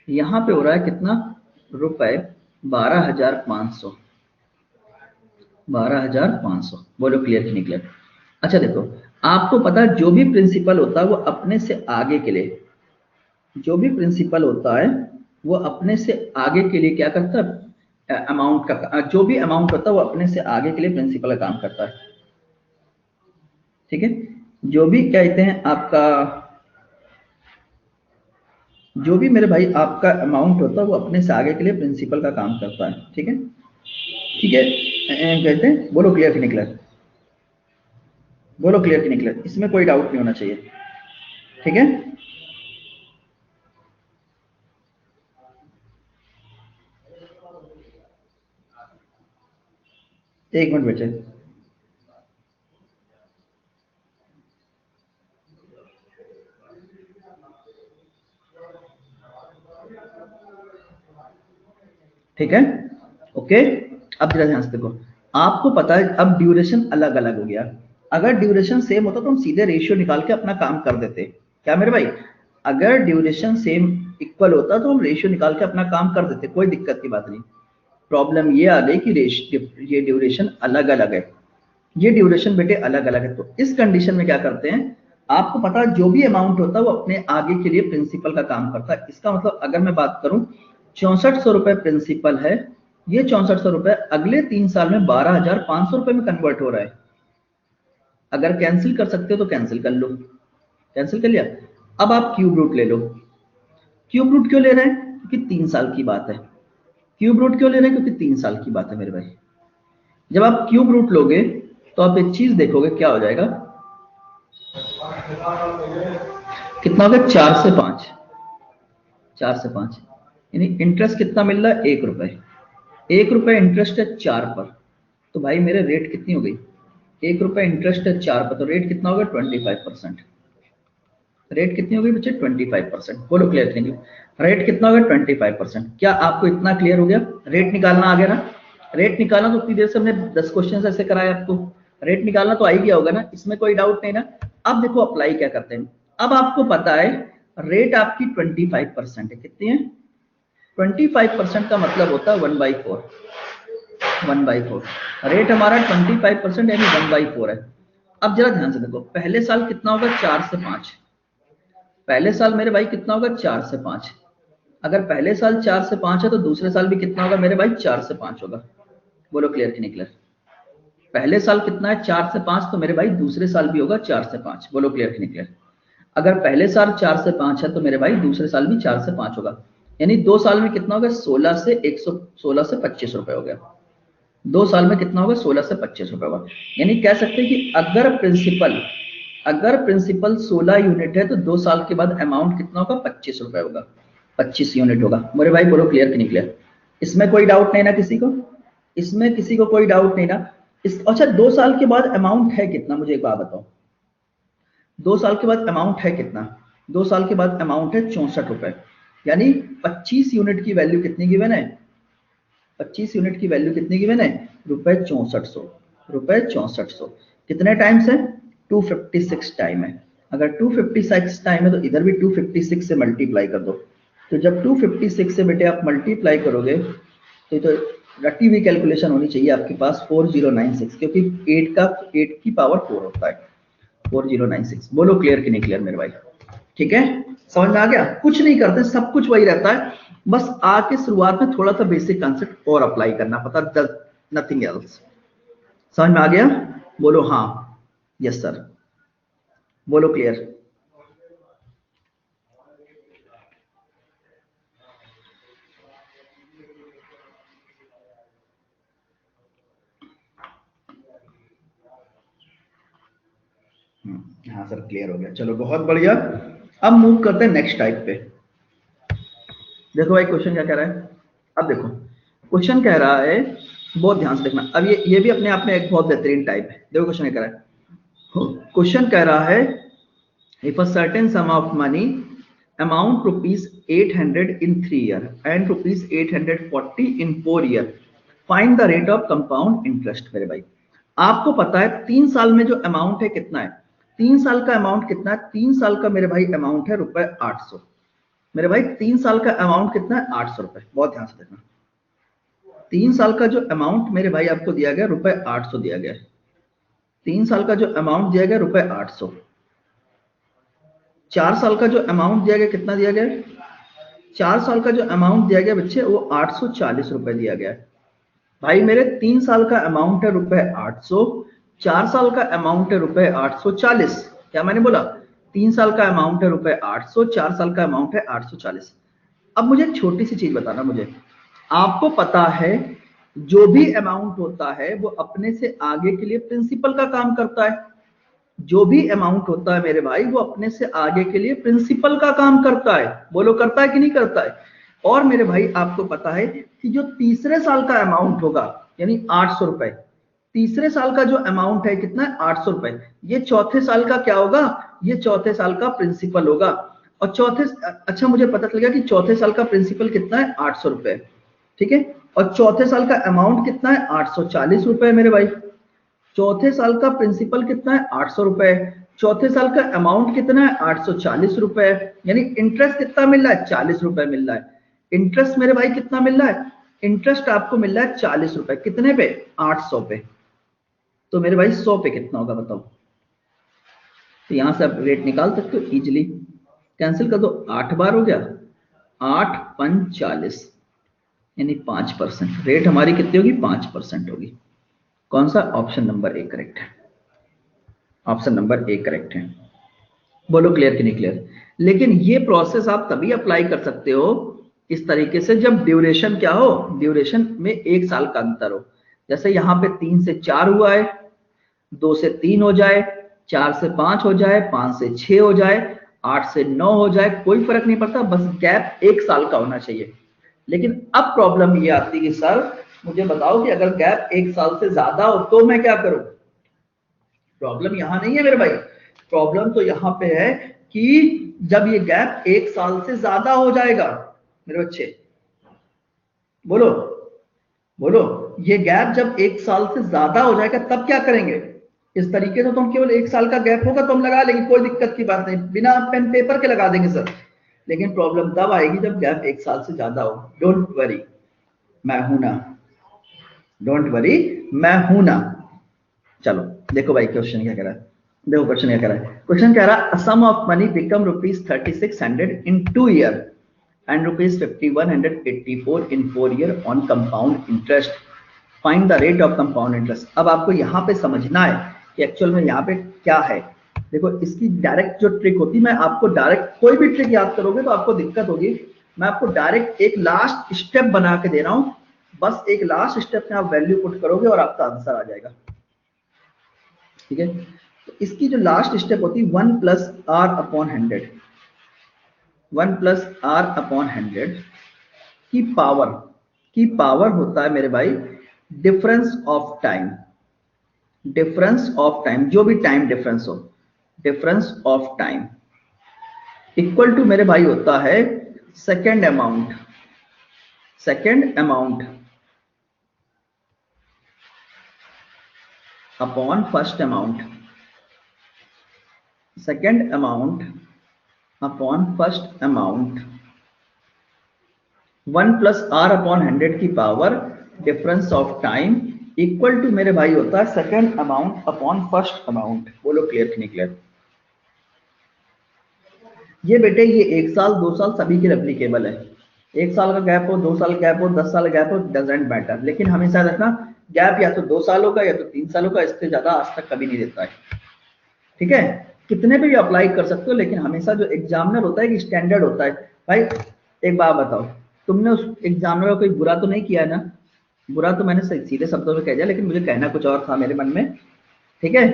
यहाँ पे हो रहा है कितना रुपए? 12,500। 12,500। बोलो क्लियर कि नहीं क्लियर? अच्छा देखो, आपको पता है जो भी प्रिंसिपल होता है वो अपने से आगे के लिए, जो भी प्रिंसिपल होता है वो अपने से आगे के लिए क्या करता है? अमाउंट का, जो भी अमाउंट होता है वो अपने से आगे के लिए प्रिंसिपल का काम करता है। ठीक है, जो भी कहते हैं आपका, जो भी मेरे भाई आपका अमाउंट होता है वो अपने से आगे के लिए प्रिंसिपल का काम करता है। ठीक है, ठीक है, कहते हैं। बोलो क्लियर कि नहीं क्लियर? बोलो क्लियर कि नहीं क्लियर? इसमें कोई डाउट नहीं होना चाहिए। ठीक है, एक मिनट बचे। ठीक है, ओके। अब जरा ध्यान से देखो, आपको पता है अब ड्यूरेशन अलग अलग हो गया। अगर ड्यूरेशन सेम होता तो हम सीधे रेशियो निकाल के अपना काम कर देते। क्या मेरे भाई? अगर ड्यूरेशन सेम इक्वल होता तो हम रेशियो निकाल के अपना काम कर देते, कोई दिक्कत की बात नहीं। प्रॉब्लम ये आ गई कि ये ड्यूरेशन अलग अलग है। ये ड्यूरेशन बेटे अलग अलग है। तो इस कंडीशन में क्या करते हैं, आपको पता है जो भी अमाउंट होता है वो अपने आगे के लिए प्रिंसिपल का काम करता है। इसका मतलब अगर मैं बात करूं 6400 रुपए प्रिंसिपल है, ये 6400 रुपए अगले 3 साल में 12,500 रुपए में कन्वर्ट हो रहा है। अगर कैंसिल कर सकते हो तो कैंसिल कर लो। कैंसिल कर लिया। अब आप क्यूब रूट ले लो। क्यूब रूट क्यों ले रहे हैं? क्योंकि 3 साल की बात है। क्यूब रूट क्यों ले रहे हैं? क्योंकि 3 साल की बात है मेरे भाई। जब आप क्यूब रूट लोगे तो आप एक चीज देखोगे, क्या हो जाएगा? कितना हो गया? 4 से 5। 4 से 5 यानी इंटरेस्ट कितना मिल रहा है? 1 रुपए। 1 रुपए इंटरेस्ट है 4 पर, तो भाई मेरे रेट कितनी हो गई? 1 रुपए इंटरेस्ट है 4 पर, तो रेट कितना होगा? 25%। रेट कितनी होगी बच्चे 25%। बोलो क्लियर नहीं? रेट कितना होगा 25%। क्या आपको इतना क्लियर हो गया? रेट निकालना आ गया ना? रेट निकालना तो उतनी देर से हमने 10 क्वेश्चन ऐसे कराए आपको, रेट निकालना तो आ ही गया होगा ना, इसमें कोई डाउट नहीं ना। अब देखो अप्लाई क्या करते हैं। अब आपको पता है रेट आपकी 25% है। कितनी है? 25% का मतलब होता है 1/4। 1/4 रेट हमारा 25% यानी 1/4 है। अब जरा ध्यान से देखो, पहले साल कितना होगा? 4 से 5। पहले साल मेरे भाई कितना होगा? 4 से 5। अगर पहले साल 4 से 5 है तो दूसरे साल भी कितना होगा मेरे भाई? 4 से 5 होगा। बोलो क्लियर कि नहीं क्लियर? पहले साल कितना है? 4 से 5, तो मेरे भाई दूसरे साल भी होगा 4 से 5। बोलो क्लियर कि नहीं क्लियर? अगर पहले साल 4 से 5 है तो मेरे भाई दूसरे साल भी 4 से 5 होगा। यानी 2 साल में कितना होगा? 16 से 116 से 25 रुपए हो गया। 2 साल में कितना होगा? 16 से 25 रुपए होगा। यानी कह सकते हैं कि अगर प्रिंसिपल 16 यूनिट है तो 2 साल के बाद अमाउंट कितना होगा? 25 रुपए होगा। 25 यूनिट होगा। मेरे भाई बोलो क्लियर कि नहीं क्लियर? इसमें कोई डाउट नहीं ना किसी को? इसमें किसी को कोई डाउट नहीं ना? अच्छा 2 साल के बाद अमाउंट है कितना? मुझे एक बात बताओ, 2 साल के बाद अमाउंट है कितना? 2 साल के बाद अमाउंट है 64 रुपए। यानी 25 यूनिट की वैल्यू कितनी गिवन है? 25 यूनिट की वैल्यू कितनी गिवन है? रुपए 6400। रुपए 6400 कितने टाइम्स है? 256 टाइम है। अगर 256 टाइम है तो इधर भी 256 से मल्टीप्लाई कर दो। तो जब 256 से बेटे आप मल्टीप्लाई करोगे तो रटी हुई कैलकुलेशन होनी चाहिए आपके पास 4096, क्योंकि 8 की पावर 4 होता है। 4096। बोलो क्लियर कि नहीं क्लियर मेरे भाई? ठीक है, समझ में आ गया? कुछ नहीं करते, सब कुछ वही रहता है, बस आके शुरुआत में थोड़ा सा बेसिक कंसेप्ट और अप्लाई करना पता, नथिंग एल्स। समझ में आ गया? बोलो हाँ, यस सर। बोलो क्लियर। हाँ सर क्लियर हो गया, चलो बहुत बढ़िया। अब मूव करते हैं नेक्स्ट टाइप पे। देखो भाई क्वेश्चन क्या कह रहा है। अब देखो क्वेश्चन कह रहा है, बहुत ध्यान से देखना। अब ये भी अपने आप में एक बहुत बेहतरीन टाइप है। देखो क्वेश्चन क्या कह रहा है। क्वेश्चन कह रहा है if a certain sum of money amount rupees 800 in 3 year and rupees 840 in 4 year, find the rate of compound interest। मेरे भाई आपको पता है 3 साल में जो अमाउंट है कितना है? 3 साल का अमाउंट कितना है? 3 साल का मेरे भाई अमाउंट है रुपए 800। मेरे भाई 3 साल का अमाउंट कितना है? 800 रुपए। बहुत ध्यान से देखना, 3 साल का जो अमाउंट मेरे भाई आपको दिया गया रुपए 800 दिया गया। 3 साल का जो अमाउंट दिया गया रुपए 800। 4 साल का जो अमाउंट दिया गया कितना दिया गया? 4 साल का जो अमाउंट दिया गया बच्चे वो 840 रुपए दिया गया। भाई मेरे 3 साल का अमाउंट है रुपए 800, 4 साल का अमाउंट है रुपए 840। क्या मैंने बोला? 3 साल का अमाउंट है रुपए 800, 4 साल का अमाउंट है 840। अब मुझे एक छोटी सी चीज बताना, मुझे आपको पता है जो भी अमाउंट होता है वो अपने से आगे के लिए प्रिंसिपल का काम करता है। जो भी अमाउंट होता है मेरे भाई वो अपने से आगे के लिए प्रिंसिपल का काम करता है। बोलो करता है कि नहीं करता है? और मेरे भाई आपको पता है कि जो तीसरे साल का अमाउंट होगा यानी 800 रुपए, तीसरे साल का जो अमाउंट है कितना है? 800 रुपए। ये चौथे साल का क्या होगा? ये चौथे साल का प्रिंसिपल होगा। और अच्छा मुझे पता चल गया कि चौथे साल का प्रिंसिपल कितना है? 800 रुपए। ठीक है, और चौथे साल का अमाउंट कितना है? 840 रुपए मेरे भाई। चौथे साल का प्रिंसिपल कितना है? 800 रुपए। चौथे साल का अमाउंट कितना है? 840 रुपए। यानी इंटरेस्ट कितना मिल रहा है? 40 रुपए मिल रहा है। इंटरेस्ट मेरे भाई कितना मिल रहा है? इंटरेस्ट आपको मिल रहा है 40 रुपए। कितने पे? 800 पे। तो मेरे भाई 100 पे कितना होगा बताओ? तो यहां से आप रेट निकाल सकते हो इजिली। कैंसिल कर दो, 8 बार हो गया, 8 5 40 यानी 5%। रेट हमारी कितनी होगी? 5% होगी। कौन सा? ऑप्शन नंबर ए करेक्ट है। ऑप्शन नंबर ए करेक्ट है। बोलो क्लियर कि नहीं क्लियर? लेकिन ये प्रोसेस आप तभी अप्लाई कर सकते हो इस तरीके से जब ड्यूरेशन क्या हो? ड्यूरेशन में 1 साल का अंतर हो। जैसे यहाँ पे 3 से 4 हुआ है, 2 से 3 हो जाए, 4 से 5 हो जाए, 5 से 6 हो जाए, 8 से 9 हो जाए, कोई फर्क नहीं पड़ता, बस गैप 1 साल का होना चाहिए। लेकिन अब प्रॉब्लम ये आती है कि सर मुझे बताओ कि अगर गैप 1 साल से ज्यादा हो तो मैं क्या करूं? प्रॉब्लम यहां नहीं है मेरे भाई, प्रॉब्लम तो यहां पे है कि जब ये गैप 1 साल से ज्यादा हो जाएगा। मेरे बच्चे बोलो बोलो, ये गैप जब 1 साल से ज्यादा हो जाएगा तब क्या करेंगे? इस तरीके से तो हम केवल 1 साल का गैप होगा तो हम लगा लेंगे, कोई दिक्कत की बात नहीं, बिना पेन पेपर के लगा देंगे सर। लेकिन प्रॉब्लम तब आएगी जब गैप 1 साल से ज्यादा हो। डोंट वरी, मैं हूं ना, डोंट वरी, मैं हूं ना। चलो देखो भाई क्वेश्चन क्या कह रहा है, देखो क्वेश्चन क्या कह रहा है। क्वेश्चन कह रहा है sum of money become ₹3600 in 2 year and ₹5184 in 4 year on compound interest. Find the rate of compound interest. अब आपको यहाँ पे समझना है कि एक्चुअल में यहाँ पे क्या है। देखो इसकी डायरेक्ट जो ट्रिक होती है, मैं आपको डायरेक्ट कोई भी ट्रिक याद करोगे तो आपको दिक्कत होगी। मैं आपको डायरेक्ट एक लास्ट स्टेप बना के दे रहा हूँ, बस एक लास्ट स्टेप में आप वैल्यू पुट करोगे और आपका आंसर आ जाएगा। ठीक है, तो इसकी जो लास्ट स्टेप होती है 1 + r/100, 1 + r/100 की पावर होता है मेरे भाई difference of time. Difference of time, जो भी टाइम डिफरेंस हो, difference of time equal to मेरे भाई होता है second amount, second amount upon first amount, second amount upon first amount. 1 + r/100 की power difference of time equal to मेरे भाई होता है second amount upon first amount. बोलो क्लियर कि नहीं क्लियर? ये बेटे ये 1 साल 2 साल सभी के लिए एप्लीकेबल है। 1 साल का गैप हो, 2 साल गैप हो, 10 साल गैप हो, डजेंट मैटर, लेकिन हमेशा रखना गैप या तो 2 सालों का या तो 3 सालों का, इससे ज्यादा आज तक कभी नहीं देता है। ठीक है, कितने पे भी अप्लाई कर सकते हो, लेकिन हमेशा जो एग्जामिनर होता है कि स्टैंडर्ड होता है। भाई एक बात बताओ, तुमने उस एग्जामिनर का कोई बुरा तो नहीं किया है ना? बुरा तो मैंने सीधे शब्दों में कह दिया, लेकिन मुझे कहना कुछ और था मेरे मन में। ठीक है,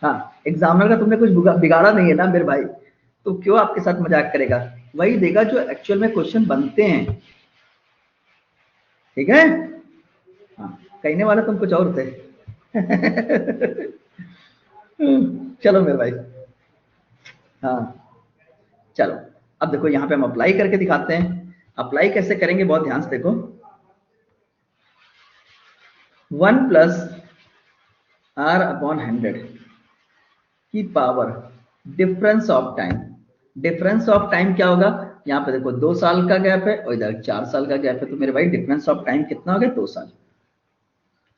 हाँ, एग्जामिनर का तुमने कुछ बिगाड़ा नहीं है ना मेरे भाई, तो क्यों आपके साथ मजाक करेगा? वही देगा जो एक्चुअल में क्वेश्चन बनते हैं। ठीक है, हाँ, कहने वाला तुम कुछ और थे। चलो मेरे भाई, हाँ चलो, अब देखो यहाँ पे हम अप्लाई करके दिखाते हैं। अप्लाई कैसे करेंगे बहुत ध्यान से देखो। 1 + r/100 की power difference of time. Difference of time क्या होगा? यहाँ पे देखो 2 साल का गैप है और इधर 4 साल का गैप है, तो मेरे भाई डिफरेंस ऑफ टाइम कितना हो गया? 2 साल।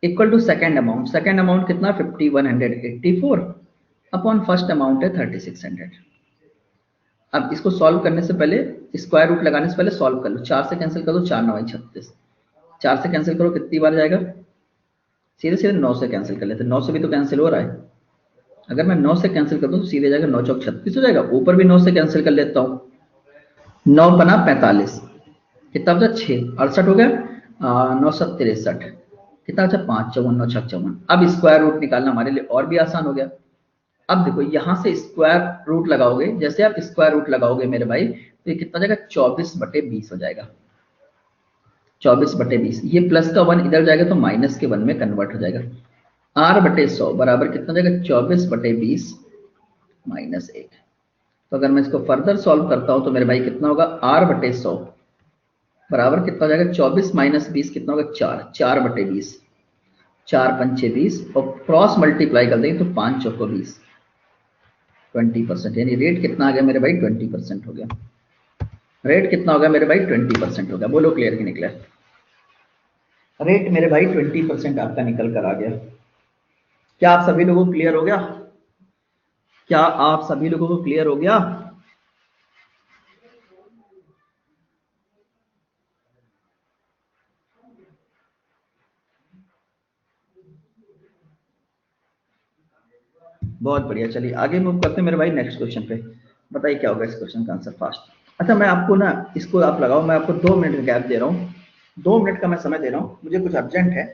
Equal to second amount, second amount कितना? 5184 अपॉन फर्स्ट अमाउंट है 3600। अब इसको सॉल्व करने से पहले, स्क्वायर रूट लगाने से पहले सॉल्व कर लो। 4 से कैंसिल कर दो, 4 9 36। 4 से कैंसिल करो, कितनी बार जाएगा? सीधे सीधे 9 से कैंसिल कर लेते, 9 से भी तो कैंसिल हो रहा है। अगर मैं 9 से कैंसिल कर दूं तो सीधे जाएगा 9 चौक 36 हो जाएगा। ऊपर भी 9 से कैंसिल कर लेता हूँ, 9 बना 45, कितना बचा? 6 68 हो गया, 9 7 63, कितना बचा? 5 54 9 6 54। अब स्क्वायर रूट निकालना हमारे लिए और भी आसान हो गया। अब देखो यहां से स्क्वायर रूट लगाओगे, जैसे आप स्क्वायर रूट लगाओगे मेरे भाई, तो ये कितना जाएगा? 24/20 हो जाएगा। 24/20, ये प्लस का 1 इधर जाएगा तो माइनस के 1 में कन्वर्ट हो जाएगा। r/100 बराबर कितना जाएगा? 24/20 माइनस 1। तो अगर मैं इसको फर्दर सॉल्व करता हूं तो मेरे भाई कितना होगा? r/100 बराबर कितना हो जाएगा? 24 माइनस 20 कितना होगा? 4, 4/20, 4 पंचे 20 और क्रॉस मल्टीप्लाई कर देंगे तो 5 चौको 20, 20%। यानी रेट कितना आ गया मेरे भाई? 20% हो गया। रेट कितना हो गया मेरे भाई? 20% हो गया। बोलो क्लियर कि निकला? रेट मेरे भाई 20% आपका निकल कर आ गया। क्या आप सभी लोगों को क्लियर हो गया? क्या आप सभी लोगों को क्लियर हो गया? बहुत बढ़िया, चलिए आगे मूव करते हैं मेरे भाई नेक्स्ट क्वेश्चन पे। बताइए क्या होगा इस क्वेश्चन का आंसर फास्ट। अच्छा मैं आपको ना, इसको आप लगाओ, मैं आपको 2 मिनट का गैप दे रहा हूँ, 2 मिनट का मैं समय दे रहा हूँ, मुझे कुछ अर्जेंट है।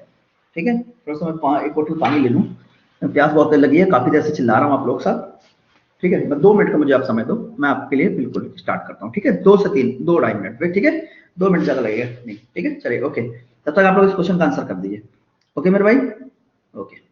ठीक है, थोड़ा सा मैं एक बोतल पानी ले लूँ, प्यास बहुत लगी है, काफी देर से चिल्ला रहा हूँ आप लोग साथ। ठीक है, मैं 2 मिनट का मुझे आप समय दो, मैं आपके लिए बिल्कुल स्टार्ट करता हूँ। ठीक है, 2 से 3, 2 ढाई मिनट में। ठीक है, 2 मिनट ज्यादा लगेगा नहीं। ठीक है, चलिए ओके, तब तक आप लोग इस क्वेश्चन का आंसर कर दीजिए। ओके मेरे भाई, ओके।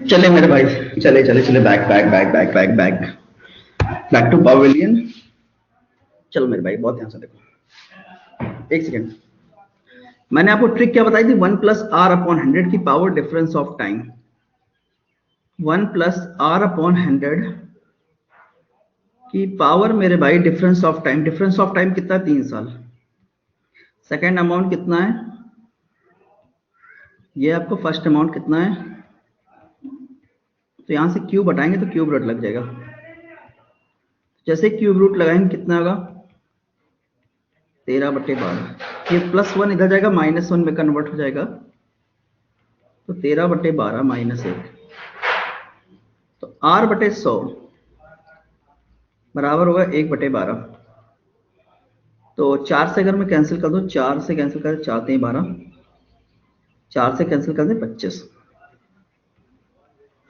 चले मेरे भाई, चले चले चले, back back back back back back back to pavilion. चलो मेरे भाई बहुत ध्यान से देखो, एक सेकेंड। मैंने आपको ट्रिक क्या बताई थी, 1 प्लस आर अपॉन 100 की power difference of time. 1 plus r upon 100 की पावर मेरे भाई difference of time. Difference of time कितना है, 3 साल। सेकेंड अमाउंट कितना है, ये आपको फर्स्ट अमाउंट कितना है, तो यहां से क्यूब हटाएंगे तो क्यूब रूट लग जाएगा। जैसे क्यूब रूट लगाएंगे कितना होगा, 13/12। ये +1 इधर जाएगा, -1 में कन्वर्ट हो जाएगा, तो 13/12 -1। तो R/100 बराबर होगा 1/12। तो 4 से अगर मैं कैंसिल कर दूं, 4 से कैंसिल कर, 4 3 12, 4 से कैंसिल कर दें 25।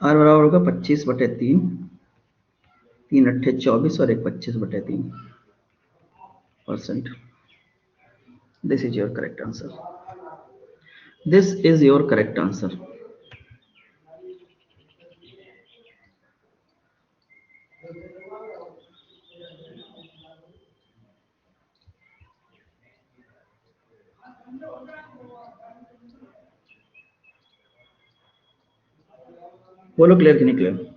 R बराबर होगा 25/3, 3 8 24 और 1 25/3%। This is your correct answer, this is your correct answer. बोलो क्लियर कि नहीं क्लियर?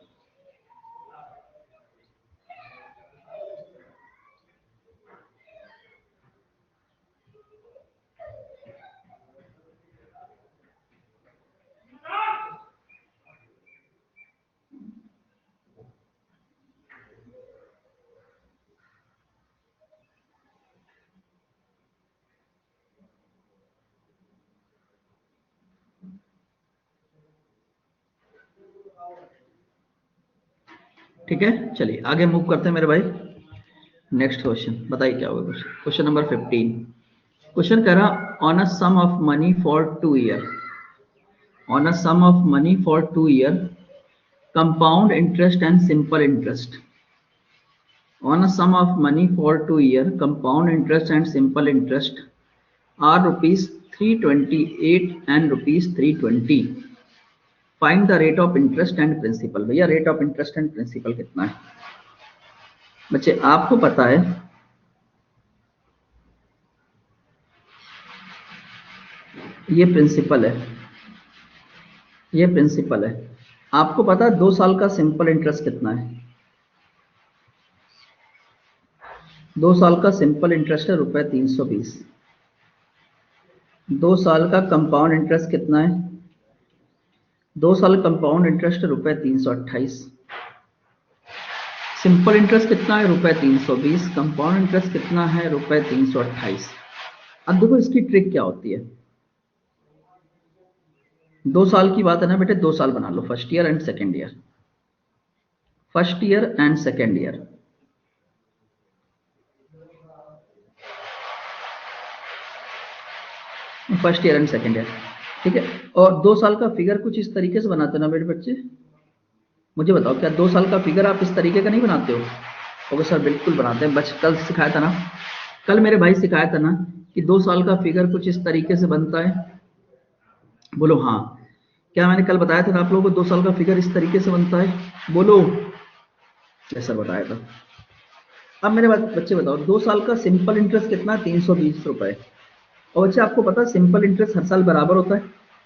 ठीक है, चलिए आगे मूव करते हैं मेरे भाई। नेक्स्ट क्वेश्चन बताइए क्या होगा। Question number 15। क्वेश्चन कह रहा, on a sum of money for 2 year, on a sum of money for 2 year, compound interest and simple interest. On a sum of money for 2 year, compound interest and simple interest are ₹328 and ₹320। Find the rate of interest and principal. भैया rate of interest and principal कितना है बच्चे, आपको पता है? ये principal है, ये प्रिंसिपल है। आपको पता है 2 साल का सिंपल इंटरेस्ट कितना है? 2 साल का सिंपल इंटरेस्ट है ₹320। 2 साल का कंपाउंड इंटरेस्ट कितना है? 2 साल कंपाउंड इंटरेस्ट है ₹328। सिंपल इंटरेस्ट कितना है? ₹320। कंपाउंड इंटरेस्ट कितना है? ₹328। अब देखो इसकी ट्रिक क्या होती है। 2 साल की बात है ना बेटे, 2 साल बना लो, first year and second year, first year and second year. First year and second year, ठीक है। और 2 साल का फिगर कुछ इस तरीके से बनाते हो ना मेरे बच्चे, मुझे बताओ क्या 2 साल का फिगर आप इस तरीके का नहीं बनाते हो? ओके सर बिल्कुल बनाते हैं, बच कल सिखाया था ना, कल मेरे भाई सिखाया था ना कि 2 साल का फिगर कुछ इस तरीके से बनता है। बोलो हाँ, क्या मैंने कल बताया था ना आप लोगों को 2 साल का फिगर इस तरीके से बनता है? बोलो, कैसा बताया था? अब मेरे बच्चे बताओ 2 साल का सिंपल इंटरेस्ट कितना है? 320 रुपए। और बच्चे आपको पता है सिंपल इंटरेस्ट हर साल बराबर होता है,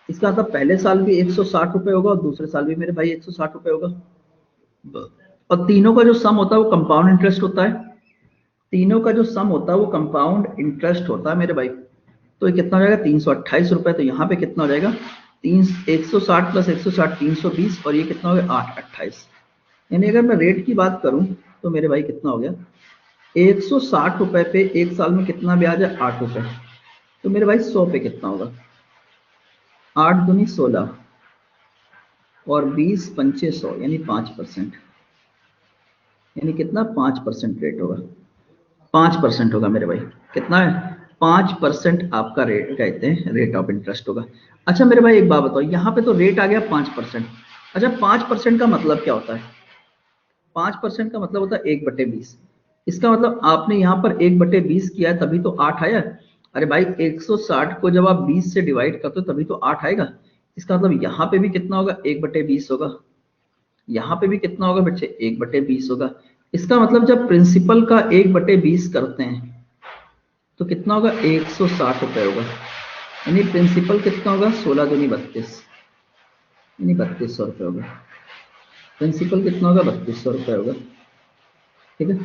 इसका मतलब पहले साल भी 160 रुपए होगा और दूसरे साल भी मेरे भाई 160 रुपए होगा। और तीनों का जो सम होता है वो कंपाउंड इंटरेस्ट होता है, तीनों का जो सम होता है वो कंपाउंड इंटरेस्ट होता है मेरे भाई। तो ये कितना हो जाएगा? 328 रुपए। तो यहाँ पे कितना हो जाएगा? 160 प्लस 160 320, और ये कितना हो गया? 828। यानी अगर मैं रेट की बात करूं तो मेरे भाई कितना हो गया? 160 रुपए पे 1 साल में कितना ब्याज है? 8 रुपए। तो मेरे भाई 100 पे कितना होगा? 8 दूनी 16 और 20 पंचे 100, यानी 5%। यानी कितना? 5% रेट होगा, 5% होगा मेरे भाई। कितना है? 5% आपका रेट कहते हैं रेट ऑफ इंटरेस्ट होगा। अच्छा मेरे भाई एक बात बताओ, यहाँ पे तो रेट आ गया 5%। अच्छा 5% का मतलब क्या होता है? 5% का मतलब होता है 1/20। इसका मतलब आपने यहाँ पर 1/20 किया है तभी तो 8 आया। अरे भाई 160 को जब आप 20 से डिवाइड करते हो तभी तो 8 आएगा। इसका मतलब यहाँ पे भी कितना होगा, 1/20 होगा, यहाँ पे भी कितना होगा बच्चे, 1/20 होगा। इसका मतलब जब प्रिंसिपल का 1/20 करते हैं तो कितना होगा, 160 रुपए होगा। यानी प्रिंसिपल कितना होगा, 16 दूनी 32, यानी 3200 रुपये होगा। प्रिंसिपल कितना होगा, 3200 रुपये होगा। ठीक है,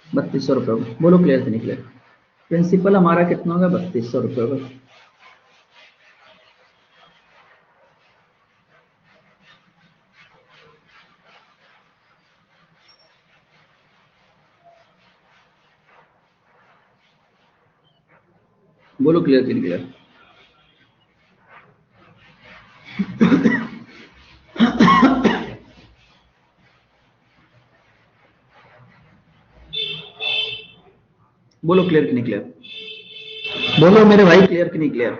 3200 रुपये होगा। बोलो क्लियर से नहीं क्लियर? प्रिंसिपल हमारा कितना होगा, 3200 रुपये होगा। बोलो क्लियर कि नहीं क्लियर? बोलो क्लियर कि नहीं क्लियर? बोलो मेरे भाई, क्लियर कि नहीं क्लियर?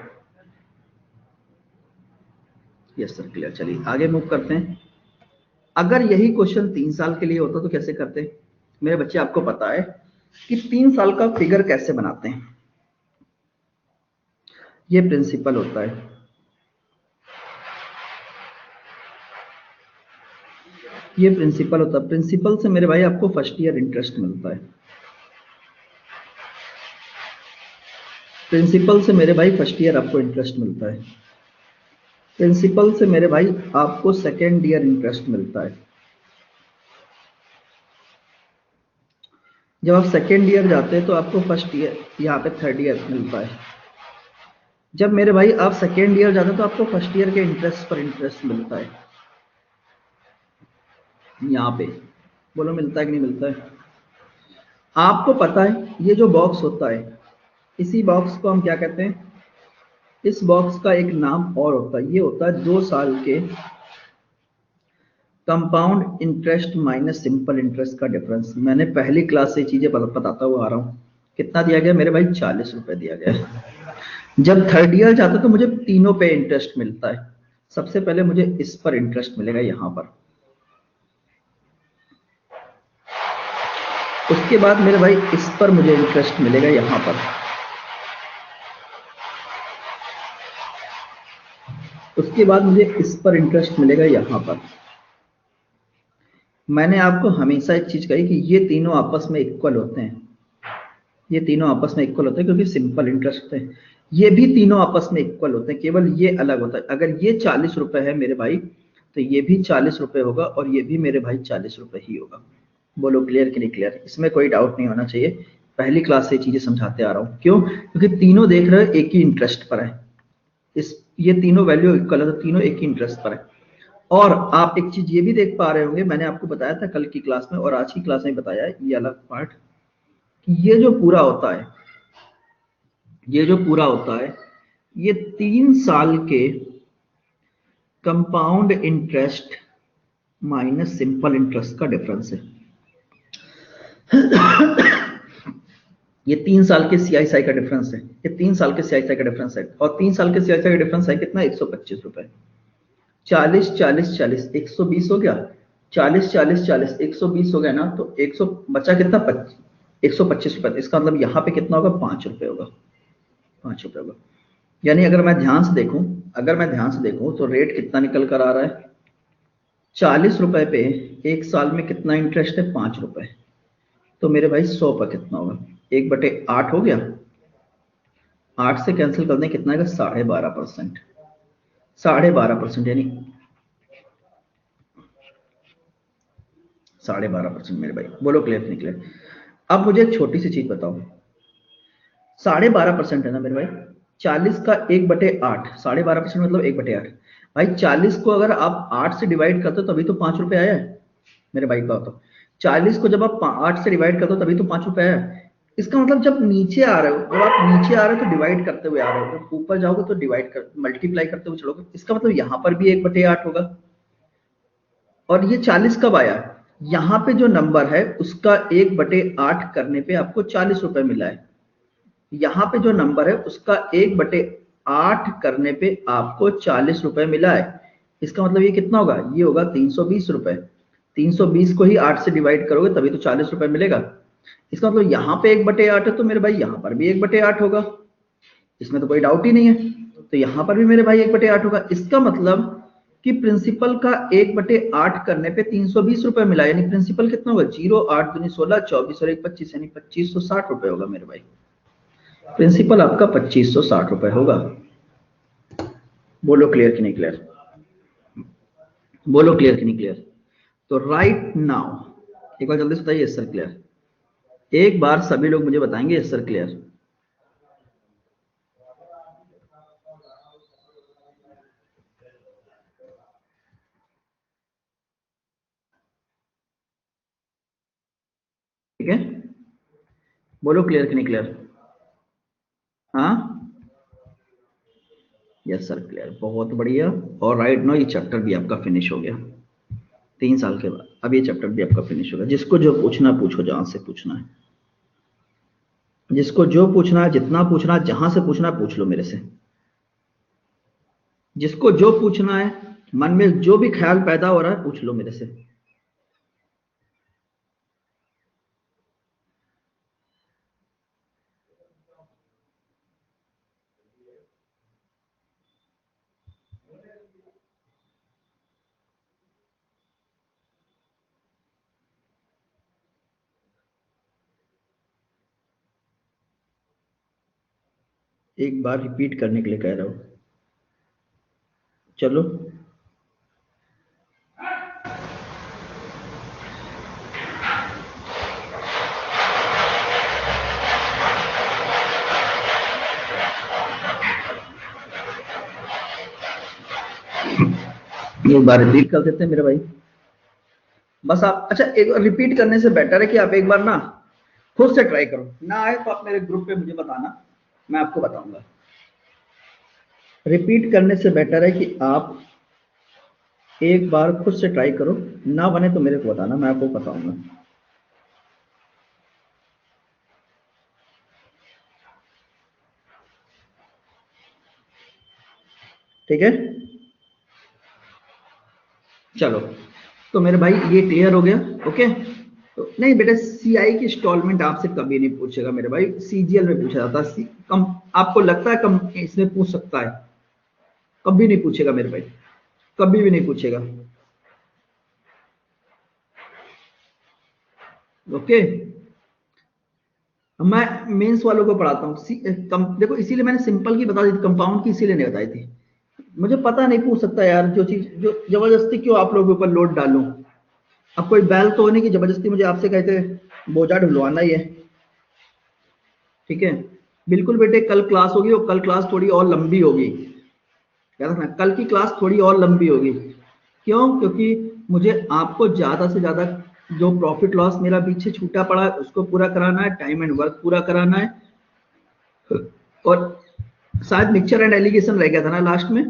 Yes sir clear. चलिए आगे मूव करते हैं। अगर यही क्वेश्चन 3 साल के लिए होता तो कैसे करते? मेरे बच्चे आपको पता है कि 3 साल का फिगर कैसे बनाते हैं। ये प्रिंसिपल होता है, ये प्रिंसिपल होता है। प्रिंसिपल से मेरे भाई आपको फर्स्ट ईयर इंटरेस्ट मिलता है। प्रिंसिपल से मेरे भाई फर्स्ट ईयर आपको इंटरेस्ट मिलता है। प्रिंसिपल से मेरे भाई आपको सेकेंड ईयर इंटरेस्ट मिलता है। जब आप सेकेंड ईयर जाते हैं तो आपको फर्स्ट ईयर, यहाँ पे थर्ड ईयर मिलता है। जब मेरे भाई आप सेकेंड ईयर जाते हैं तो आपको फर्स्ट ईयर के इंटरेस्ट पर इंटरेस्ट मिलता है यहाँ पे। बोलो मिलता है कि नहीं मिलता है? आपको पता है ये जो बॉक्स होता है, इसी बॉक्स को हम क्या कहते हैं? इस बॉक्स का एक नाम और होता है, ये होता है 2 साल के compound interest minus simple interest का डिफरेंस। मैंने पहली क्लास से चीजें बताता हुआ आ रहा हूँ। कितना दिया गया मेरे भाई, 40 रुपए दिया गया। जब थर्ड ईयर जाता तो मुझे तीनों पे इंटरेस्ट मिलता है। सबसे पहले मुझे इस पर इंटरेस्ट मिलेगा यहाँ पर, उसके बाद मेरे भाई इस पर मुझे इंटरेस्ट मिलेगा यहाँ पर, उसके बाद मुझे इस पर इंटरेस्ट मिलेगा यहाँ पर। मैंने आपको हमेशा एक चीज कही कि ये तीनों आपस में इक्वल होते हैं, ये तीनों आपस में इक्वल होते हैं क्योंकि सिंपल इंटरेस्ट होते हैं। ये भी तीनों आपस में इक्वल होते हैं, केवल ये अलग होता है। अगर ये 40 रुपए है मेरे भाई तो ये भी 40 रुपए होगा और ये भी मेरे भाई 40 रुपए ही होगा। बोलो क्लियर कि नहीं क्लियर? इसमें कोई डाउट नहीं होना चाहिए। पहली क्लास से चीजें समझाते आ रहा हूँ। क्यों? क्योंकि तीनों देख रहे हो एक ही इंटरेस्ट पर है। ये तीनों वैल्यू इक्वल है तो तीनों एक ही इंटरेस्ट पर है। और आप एक चीज ये भी देख पा रहे होंगे, मैंने आपको बताया था कल की क्लास में और आज की क्लास में बताया है, ये अलग पार्ट, ये जो पूरा होता है, ये जो पूरा होता है, ये 3 साल के compound interest minus simple interest का डिफरेंस है। ये 3 साल के सीआईएसआई का डिफरेंस है, ये 3 साल के सीआईएसआई का डिफरेंस है। और 3 साल के सीआईएसआई का डिफरेंस है कितना, 125 रुपए। 40 40 40 120 हो गया, 40 40 40 120 हो गया ना, तो 100 बचा कितना, 125 रुपए। इसका मतलब यहाँ पे कितना होगा, 5 रुपए होगा, 5 रुपए होगा। यानी अगर मैं ध्यान से देखूं, अगर मैं ध्यान से देखूं तो रेट कितना निकल कर आ रहा है, 40 रुपए पे 1 साल में कितना इंटरेस्ट है, 5 रुपए। तो मेरे भाई 100 पर कितना होगा, 1/8 हो गया, 8 से कैंसिल कर दें कितना है, 12.5%, 12.5%, यानी 12.5% मेरे भाई। बोलो क्लियर नहीं क्लियर? अब मुझे एक छोटी सी चीज बताओ, 12.5% है ना मेरे भाई, 40 का 1/8, 12.5% मतलब 1/8। भाई 40 को अगर आप 8 से डिवाइड करते हो तभी तो 5 रुपए आया है मेरे भाई का। तो 40 को जब आप 8 से डिवाइड करते हो तभी तो 5 रुपए आया है। इसका मतलब जब नीचे आ रहे हो, जब आप नीचे आ रहे हो तो डिवाइड करते हुए आ रहे हो, जब ऊपर जाओगे तो डिवाइड कर मल्टीप्लाई करते हुए चलोगे। इसका मतलब यहाँ पर भी 1/8 होगा। और ये 40 कब आया, यहाँ पे जो नंबर है उसका 1/8 करने पे आपको 40 रुपए मिला है। यहाँ पे जो नंबर है उसका 1/8 करने पे आपको 40 रुपए मिला है। इसका मतलब ये कितना होगा, ये होगा 320 रुपए। 320 को ही 8 से डिवाइड करोगे तभी तो 40 रुपए मिलेगा। इसका मतलब यहाँ पे 1/8 है तो मेरे भाई यहाँ पर भी 1/8 होगा, इसमें तो कोई डाउट ही नहीं है। तो यहां पर भी मेरे भाई 1/8 होगा। इसका मतलब कि प्रिंसिपल का 1/8 करने पे 320 रुपए मिला, यानी प्रिंसिपल कितना होगा 0, 8 दूनी 16, 24 और 1 25, यानी 2560 रुपए होगा मेरे भाई। प्रिंसिपल आपका 2560 रुपए होगा। बोलो क्लियर कि नहीं क्लियर? बोलो क्लियर कि नहीं क्लियर? तो राइट नाउ एक बार जल्दी से बताइए सर क्लियर। एक बार सभी लोग मुझे बताएंगे सर क्लियर। ठीक है, बोलो क्लियर कि नहीं क्लियर? हाँ, यस सर क्लियर, बहुत बढ़िया। और राइट नाउ ये चैप्टर भी आपका फिनिश हो गया 3 साल के बाद। अब ये चैप्टर भी आपका फिनिश होगा। जिसको जो पूछना पूछो, जहां से पूछना है, जिसको जो पूछना है, जितना पूछना है, जहां से पूछना है, पूछ लो मेरे से। जिसको जो पूछना है, मन में जो भी ख्याल पैदा हो रहा है, पूछ लो मेरे से। एक बार रिपीट करने के लिए कह रहा हूं। चलो, एक बार रिपीट कर देते हैं मेरे भाई। बस आप, अच्छा, एक बार रिपीट करने से बेटर है कि आप एक बार ना खुद से ट्राई करो। ना आए तो आप मेरे ग्रुप पे मुझे बताना, मैं आपको बताऊंगा। रिपीट करने से बेटर है कि आप एक बार खुद से ट्राई करो, ना बने तो मेरे को बताना, मैं आपको बताऊंगा। ठीक है, चलो। तो मेरे भाई ये क्लियर हो गया। ओके, तो नहीं बेटा, सीआई की इंस्टॉलमेंट आपसे कभी नहीं पूछेगा मेरे भाई, सीजीएल में पूछा जाता है। कम आपको लगता है कम इसमें पूछ सकता है? कभी नहीं पूछेगा मेरे भाई, कभी भी नहीं पूछेगा। ओके, मैं मेंस वालों को पढ़ाता हूँ। देखो, इसीलिए मैंने सिंपल की बता दी थी, कंपाउंड की इसीलिए नहीं बताई थी। मुझे पता नहीं, पूछ सकता है यार, जो चीज जो जबरदस्ती क्यों आप लोगों के ऊपर लोड डालूं। अब कोई बैल तो होने की जबरदस्ती मुझे आपसे कहते बोझा ढुलवाना ही है। ठीक है, बिल्कुल बेटे, कल क्लास होगी और कल क्लास थोड़ी और लंबी होगी। याद रखना, कल की क्लास थोड़ी और लंबी होगी। क्यों? क्योंकि मुझे आपको ज्यादा से ज्यादा जो प्रॉफिट लॉस मेरा पीछे छूटा पड़ा है उसको पूरा कराना है, टाइम एंड वर्क पूरा कराना है। और शायद मिक्सचर एंड एलिगेशन रह गया था ना लास्ट में।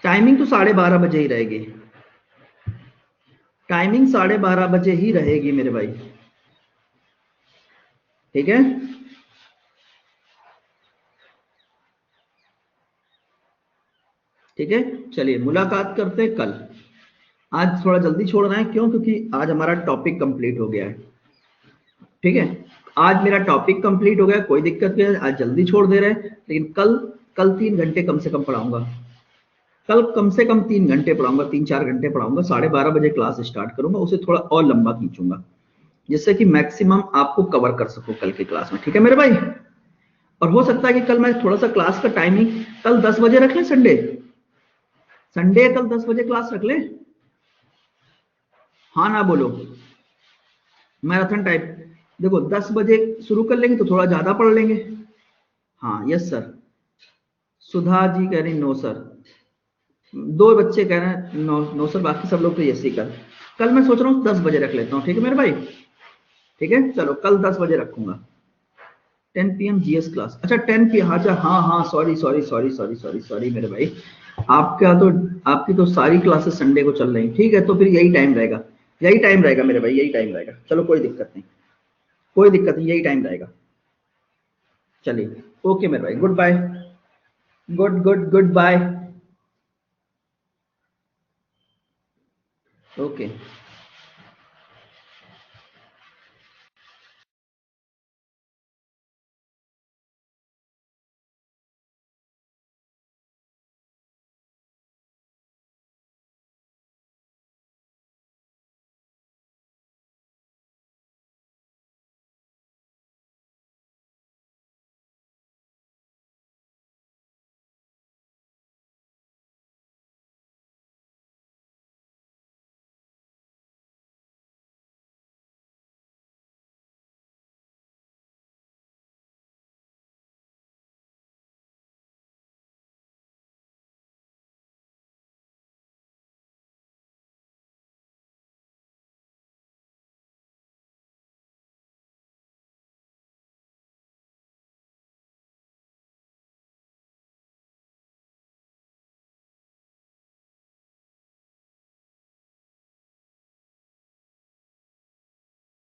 टाइमिंग तो 12:30 बजे ही रहेगी। टाइमिंग 12:30 बजे ही रहेगी मेरे भाई। ठीक है, ठीक है, चलिए मुलाकात करते हैं कल। आज थोड़ा जल्दी छोड़ रहे हैं, क्यों? क्योंकि आज हमारा टॉपिक कंप्लीट हो गया है। ठीक है, आज मेरा टॉपिक कंप्लीट हो गया, कोई दिक्कत नहीं है, आज जल्दी छोड़ दे रहे हैं। लेकिन कल, कल 3 घंटे कम से कम पढ़ाऊंगा। कल कम से कम 3 घंटे पढ़ाऊंगा, 3-4 घंटे पढ़ाऊंगा। 12:30 बजे क्लास स्टार्ट करूंगा, उसे थोड़ा और लंबा खींचूंगा, जिससे कि मैक्सिमम आपको कवर कर सकूं कल की क्लास में। ठीक है मेरे भाई? और हो सकता है कि कल मैं थोड़ा सा क्लास का टाइमिंग कल 10 बजे रख लें। संडे, संडे कल 10 बजे क्लास रख लें। हाँ ना बोलो, मैराथन टाइप। देखो 10 बजे शुरू कर लेंगे तो थोड़ा ज्यादा पढ़ लेंगे। हाँ, यस सर। सुधा जी कह रही नो सर। 2 बच्चे कह रहे हैं नो, नो सर, बाकी सब लोग तो यस ही कर। कल मैं सोच रहा हूँ 10 बजे रख लेता हूँ। ठीक है मेरे भाई? ठीक है, चलो कल 10 बजे रखूंगा। 10 PM जीएस क्लास। अच्छा 10 PM, अच्छा हाँ हाँ, sorry sorry sorry sorry sorry sorry मेरे भाई। आपका तो, आपकी तो सारी क्लासेस संडे को चल रही। ठीक है, तो फिर यही टाइम रहेगा, यही टाइम रहेगा मेरे भाई, यही टाइम रहेगा। चलो कोई दिक्कत नहीं, कोई दिक्कत नहीं, यही टाइम रहेगा। चलिए, ओके मेरे भाई, good bye. Good good good bye. Okay.